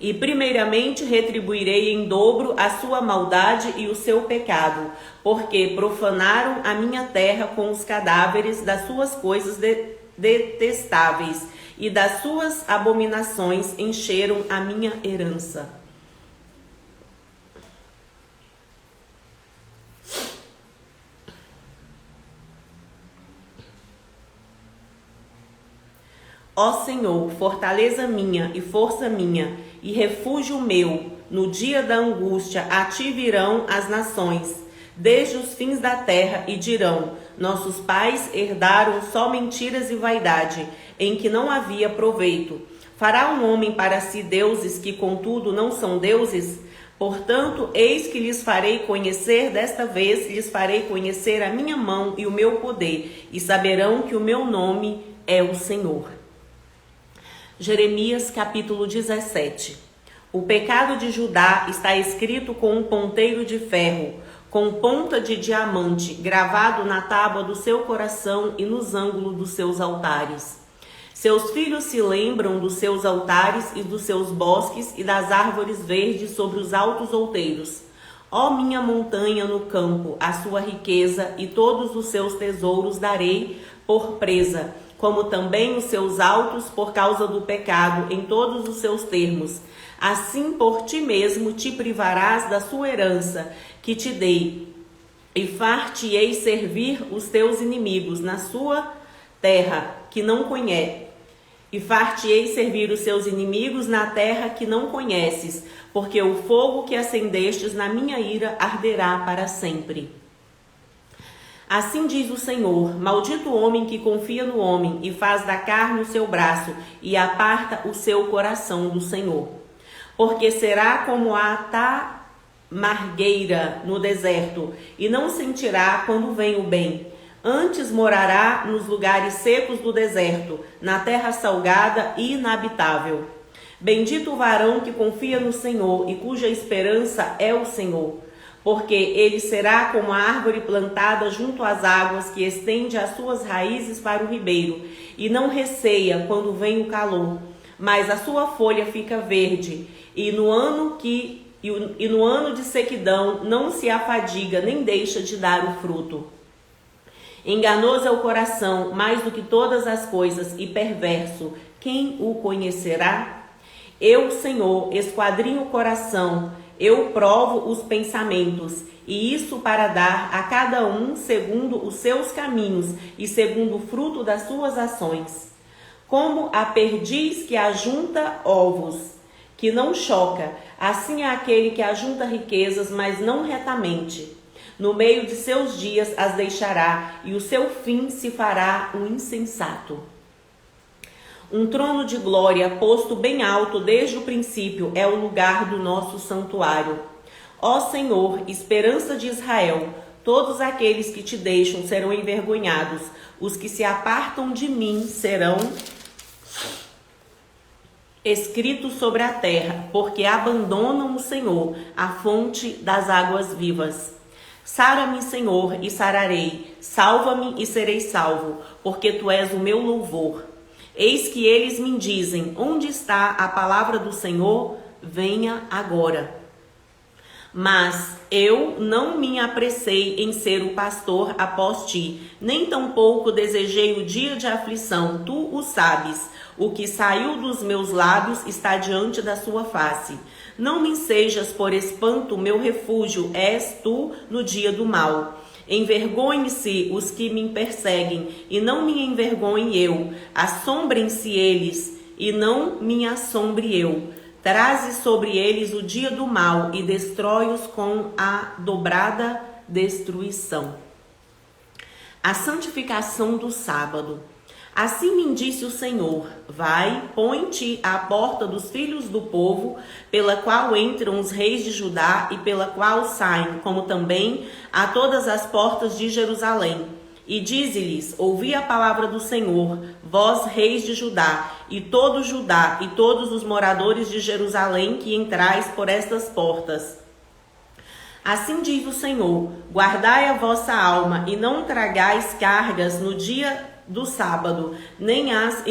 E primeiramente retribuirei em dobro a sua maldade e o seu pecado, porque profanaram a minha terra com os cadáveres das suas coisas detestáveis, e das suas abominações encheram a minha herança. Ó Senhor, fortaleza minha e força minha, e refúgio meu, no dia da angústia, a ti virão as nações, desde os fins da terra, e dirão: nossos pais herdaram só mentiras e vaidade, em que não havia proveito. Fará um homem para si deuses que, contudo, não são deuses? Portanto, eis que lhes farei conhecer, desta vez lhes farei conhecer a minha mão e o meu poder, e saberão que o meu nome é o Senhor. Jeremias capítulo 17. O pecado de Judá está escrito com um ponteiro de ferro, com ponta de diamante, gravado na tábua do seu coração e nos ângulos dos seus altares. Seus filhos se lembram dos seus altares e dos seus bosques e das árvores verdes sobre os altos outeiros. Ó minha montanha no campo, a sua riqueza e todos os seus tesouros darei por presa, como também os seus altos por causa do pecado em todos os seus termos. Assim por ti mesmo te privarás da sua herança que te dei, e far-te-ei servir os teus inimigos na sua terra que não conhece. E far-te-ei servir os seus inimigos na terra que não conheces, porque o fogo que acendestes na minha ira arderá para sempre. Assim diz o Senhor: maldito o homem que confia no homem e faz da carne o seu braço e aparta o seu coração do Senhor. Porque será como a tamargueira no deserto, e não sentirá quando vem o bem. Antes morará nos lugares secos do deserto, na terra salgada e inabitável. Bendito o varão que confia no Senhor e cuja esperança é o Senhor. Porque ele será como a árvore plantada junto às águas, que estende as suas raízes para o ribeiro, e não receia quando vem o calor, mas a sua folha fica verde, e no ano de sequidão não se afadiga, nem deixa de dar o fruto. Enganoso é o coração, mais do que todas as coisas, e perverso, quem o conhecerá? Eu, Senhor, esquadrinho o coração, eu provo os pensamentos, e isso para dar a cada um segundo os seus caminhos e segundo o fruto das suas ações. Como a perdiz que ajunta ovos, que não choca, assim é aquele que ajunta riquezas, mas não retamente. No meio de seus dias as deixará, e o seu fim se fará um insensato. Um trono de glória, posto bem alto desde o princípio, é o lugar do nosso santuário. Ó Senhor, esperança de Israel, Todos aqueles que te deixam serão envergonhados. Os que se apartam de mim serão escritos sobre a terra, porque abandonam o Senhor, a fonte das águas vivas. Sara-me, Senhor, e sararei. Salva-me e serei salvo, porque tu és o meu louvor. Eis que eles me dizem: onde está a palavra do Senhor? Venha agora. Mas eu não me apressei em ser o pastor após ti, nem tampouco desejei o dia de aflição, tu o sabes. O que saiu dos meus lábios está diante da sua face. Não me sejas por espanto, meu refúgio és tu no dia do mal. Envergonhem-se os que me perseguem, e não me envergonhe eu. Assombrem-se eles, e não me assombre eu. Traze sobre eles o dia do mal e destrói-os com a dobrada destruição. A santificação do sábado. Assim me disse o Senhor: vai, põe-te à porta dos filhos do povo, pela qual entram os reis de Judá e pela qual saem, como também a todas as portas de Jerusalém. E dize-lhes: ouvi a palavra do Senhor, vós reis de Judá, e todo Judá, e todos os moradores de Jerusalém que entrais por estas portas. Assim diz o Senhor: guardai a vossa alma, e não tragais cargas no dia do sábado, nem as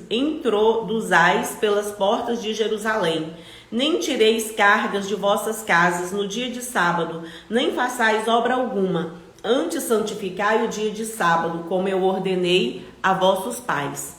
introduzais pelas portas de Jerusalém. Nem tireis cargas de vossas casas no dia de sábado, nem façais obra alguma. Antes santificai o dia de sábado, como eu ordenei a vossos pais.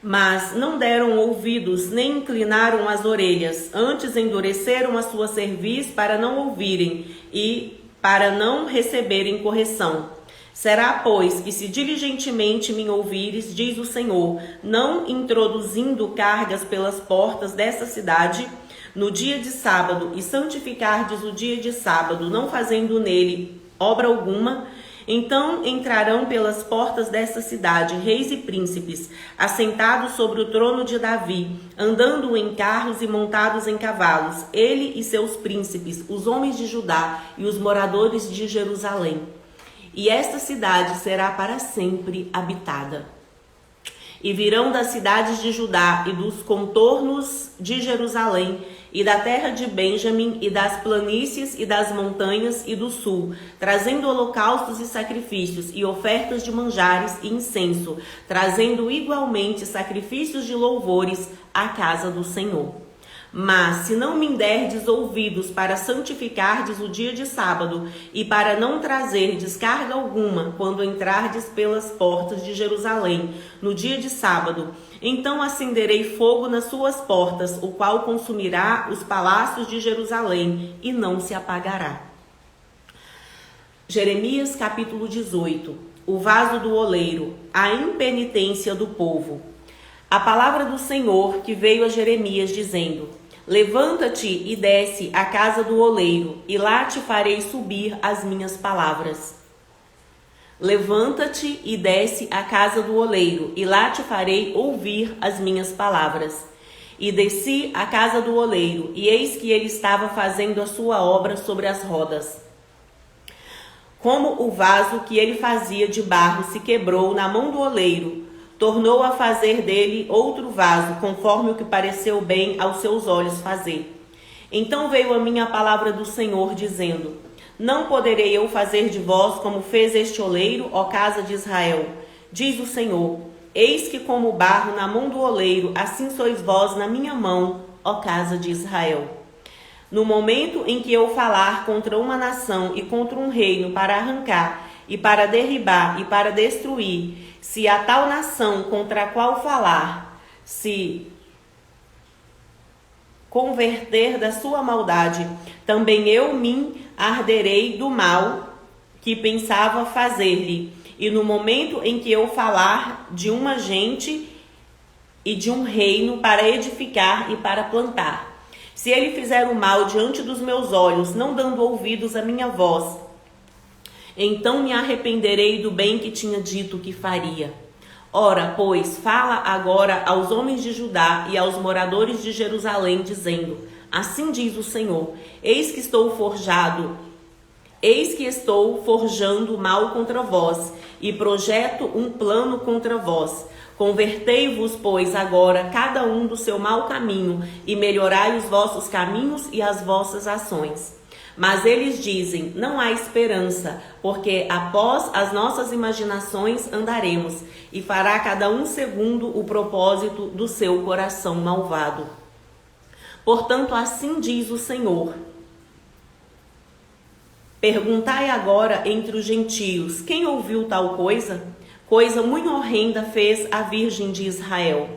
Mas não deram ouvidos, nem inclinaram as orelhas. Antes endureceram a sua cerviz para não ouvirem e para não receberem correção. Será, pois, que se diligentemente me ouvires, diz o Senhor, não introduzindo cargas pelas portas desta cidade, no dia de sábado, e santificardes o dia de sábado, não fazendo nele obra alguma, então entrarão pelas portas desta cidade reis e príncipes, assentados sobre o trono de Davi, andando em carros e montados em cavalos, ele e seus príncipes, os homens de Judá e os moradores de Jerusalém. E esta cidade será para sempre habitada. E virão das cidades de Judá e dos contornos de Jerusalém, e da terra de Benjamim, e das planícies e das montanhas e do sul, trazendo holocaustos e sacrifícios, e ofertas de manjares e incenso, trazendo igualmente sacrifícios de louvores à casa do Senhor. Mas se não me derdes ouvidos para santificardes o dia de sábado, e para não trazerdes carga alguma quando entrardes pelas portas de Jerusalém no dia de sábado, então acenderei fogo nas suas portas, o qual consumirá os palácios de Jerusalém e não se apagará. Jeremias capítulo 18. O vaso do oleiro, a impenitência do povo. A palavra do Senhor que veio a Jeremias dizendo: levanta-te e desce à casa do oleiro, e lá te farei subir as minhas palavras. Levanta-te e desce à casa do oleiro, e lá te farei ouvir as minhas palavras. E desci à casa do oleiro, e eis que ele estava fazendo a sua obra sobre as rodas. Como o vaso que ele fazia de barro se quebrou na mão do oleiro, tornou a fazer dele outro vaso, conforme o que pareceu bem aos seus olhos fazer. Então veio a mim a palavra do Senhor, dizendo: não poderei eu fazer de vós como fez este oleiro, ó casa de Israel? Diz o Senhor: eis que como barro na mão do oleiro, assim sois vós na minha mão, ó casa de Israel. No momento em que eu falar contra uma nação e contra um reino para arrancar, e para derribar, e para destruir, se a tal nação contra a qual falar se converter da sua maldade, também eu me arderei do mal que pensava fazer-lhe. E no momento em que eu falar de uma gente e de um reino para edificar e para plantar, se ele fizer o mal diante dos meus olhos, não dando ouvidos à minha voz, então me arrependerei do bem que tinha dito que faria. Ora, pois, fala agora aos homens de Judá e aos moradores de Jerusalém, dizendo: assim diz o Senhor: eis que estou forjado Eis que estou forjando mal contra vós, e projeto um plano contra vós. Convertei-vos, pois, agora cada um do seu mau caminho, e melhorai os vossos caminhos e as vossas ações. Mas eles dizem, não há esperança, porque após as nossas imaginações andaremos, e fará cada um segundo o propósito do seu coração malvado. Portanto, assim diz o Senhor: perguntai agora entre os gentios, quem ouviu tal coisa? Coisa muito horrenda fez a Virgem de Israel.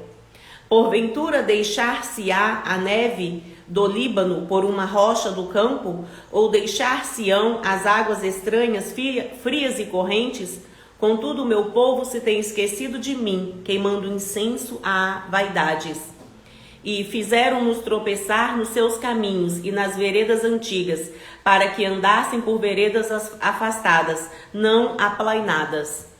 Porventura deixar-se-á a neve do Líbano por uma rocha do campo? Ou deixar-se-ão as águas estranhas, frias e correntes? Contudo, meu povo se tem esquecido de mim, queimando incenso a vaidades. E fizeram-nos tropeçar nos seus caminhos e nas veredas antigas, para que andassem por veredas afastadas, não aplainadas,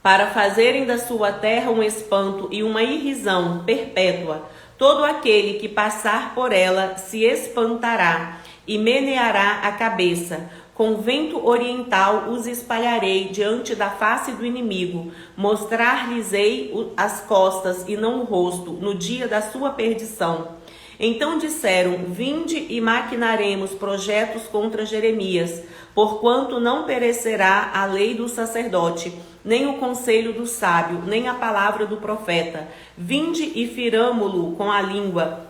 para fazerem da sua terra um espanto e uma irrisão perpétua. Todo aquele que passar por ela se espantará e meneará a cabeça. Com vento oriental os espalharei diante da face do inimigo. Mostrar-lhes-ei as costas e não o rosto, no dia da sua perdição. Então disseram, vinde e maquinaremos projetos contra Jeremias, porquanto não perecerá a lei do sacerdote, nem o conselho do sábio, nem a palavra do profeta. Vinde e firamo-lo com a língua,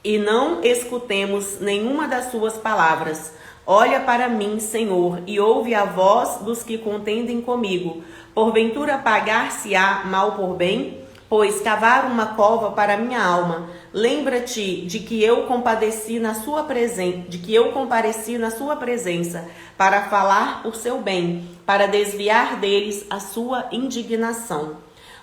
e não escutemos nenhuma das suas palavras. Olha para mim, Senhor, e ouve a voz dos que contendem comigo. Porventura pagar-se-á mal por bem? Pois cavar uma cova para minha alma. Lembra-te de que eu compareci na sua presença, para falar por seu bem, para desviar deles a sua indignação.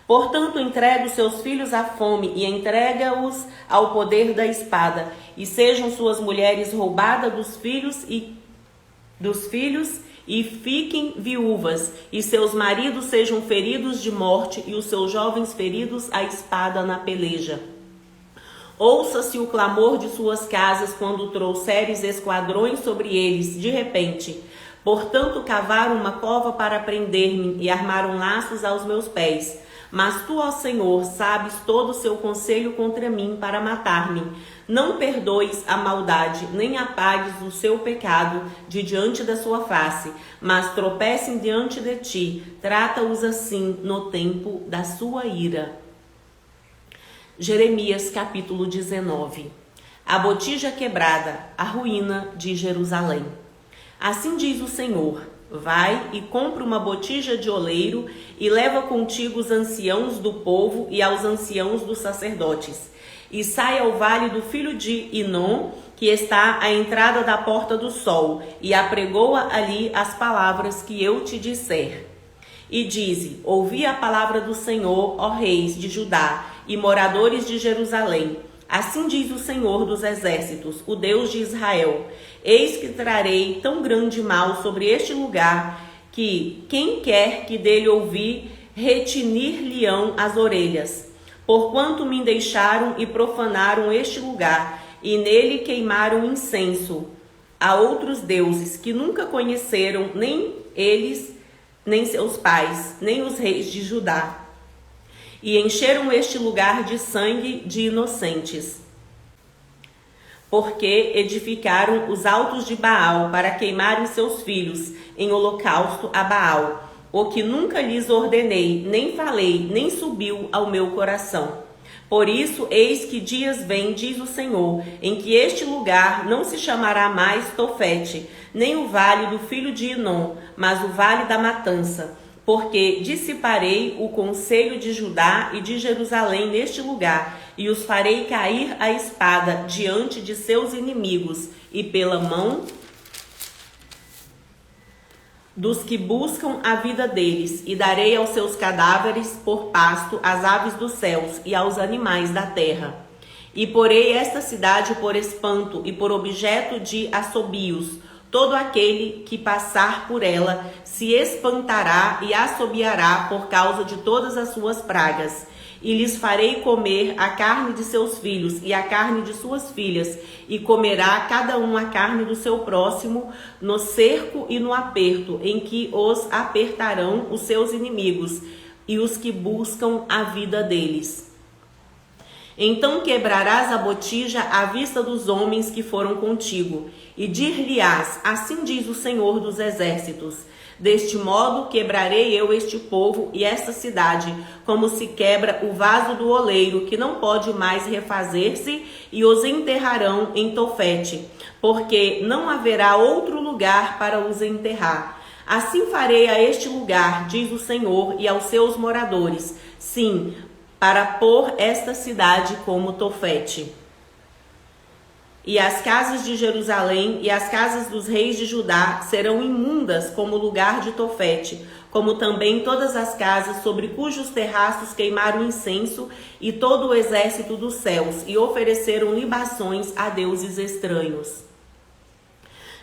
Portanto, entrega os seus filhos à fome e entrega-os ao poder da espada, e sejam suas mulheres roubadas dos filhos e fiquem viúvas, e seus maridos sejam feridos de morte, e os seus jovens feridos à espada na peleja. Ouça-se o clamor de suas casas quando trouxeres esquadrões sobre eles, de repente. Portanto, cavaram uma cova para prender-me e armaram laços aos meus pés. Mas tu, ó Senhor, sabes todo o seu conselho contra mim para matar-me. Não perdoes a maldade, nem apagues o seu pecado de diante da sua face, mas tropecem diante de ti. Trata-os assim no tempo da sua ira. Jeremias capítulo 19. A botija quebrada, a ruína de Jerusalém. Assim diz o Senhor: vai e compra uma botija de oleiro e leva contigo os anciãos do povo e aos anciãos dos sacerdotes. E sai ao vale do filho de Inom, que está à entrada da porta do sol, e apregoa ali as palavras que eu te disser. E dize: ouvi a palavra do Senhor, ó reis de Judá e moradores de Jerusalém. Assim diz o Senhor dos exércitos, o Deus de Israel: eis que trarei tão grande mal sobre este lugar, que quem quer que dele ouvir, retinir-lhe-ão as orelhas. Porquanto me deixaram e profanaram este lugar, e nele queimaram incenso a outros deuses, que nunca conheceram nem eles, nem seus pais, nem os reis de Judá. E encheram este lugar de sangue de inocentes, porque edificaram os altos de Baal para queimarem seus filhos em holocausto a Baal, o que nunca lhes ordenei, nem falei, nem subiu ao meu coração. Por isso, eis que dias vêm, diz o Senhor, em que este lugar não se chamará mais Tofete, nem o vale do filho de Inom, mas o vale da matança. Porque dissiparei o conselho de Judá e de Jerusalém neste lugar, e os farei cair a espada diante de seus inimigos, e pela mão dos que buscam a vida deles, e darei aos seus cadáveres por pasto às aves dos céus e aos animais da terra. E porei esta cidade por espanto e por objeto de assobios. Todo aquele que passar por ela se espantará e assobiará por causa de todas as suas pragas. e lhes farei comer a carne de seus filhos e a carne de suas filhas, e comerá cada um a carne do seu próximo, no cerco e no aperto, em que os apertarão os seus inimigos e os que buscam a vida deles. Então quebrarás a botija à vista dos homens que foram contigo, e dir-lhe-ás: assim diz o Senhor dos Exércitos: deste modo quebrarei eu este povo e esta cidade, como se quebra o vaso do oleiro, que não pode mais refazer-se, e os enterrarão em Tofete, porque não haverá outro lugar para os enterrar. Assim farei a este lugar, diz o Senhor, e aos seus moradores, sim, para pôr esta cidade como Tofete. E as casas de Jerusalém e as casas dos reis de Judá serão imundas como lugar de Tofete, como também todas as casas sobre cujos terraços queimaram incenso e todo o exército dos céus, e ofereceram libações a deuses estranhos.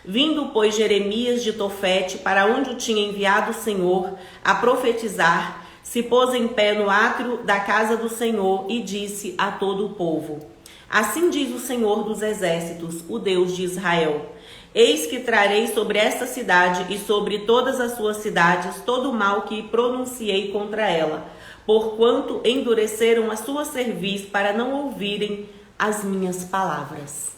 Vindo, pois, Jeremias de Tofete, para onde o tinha enviado o Senhor a profetizar, se pôs em pé no átrio da casa do Senhor e disse a todo o povo: assim diz o Senhor dos Exércitos, o Deus de Israel: eis que trarei sobre esta cidade e sobre todas as suas cidades todo o mal que pronunciei contra ela, porquanto endureceram a sua cerviz para não ouvirem as minhas palavras.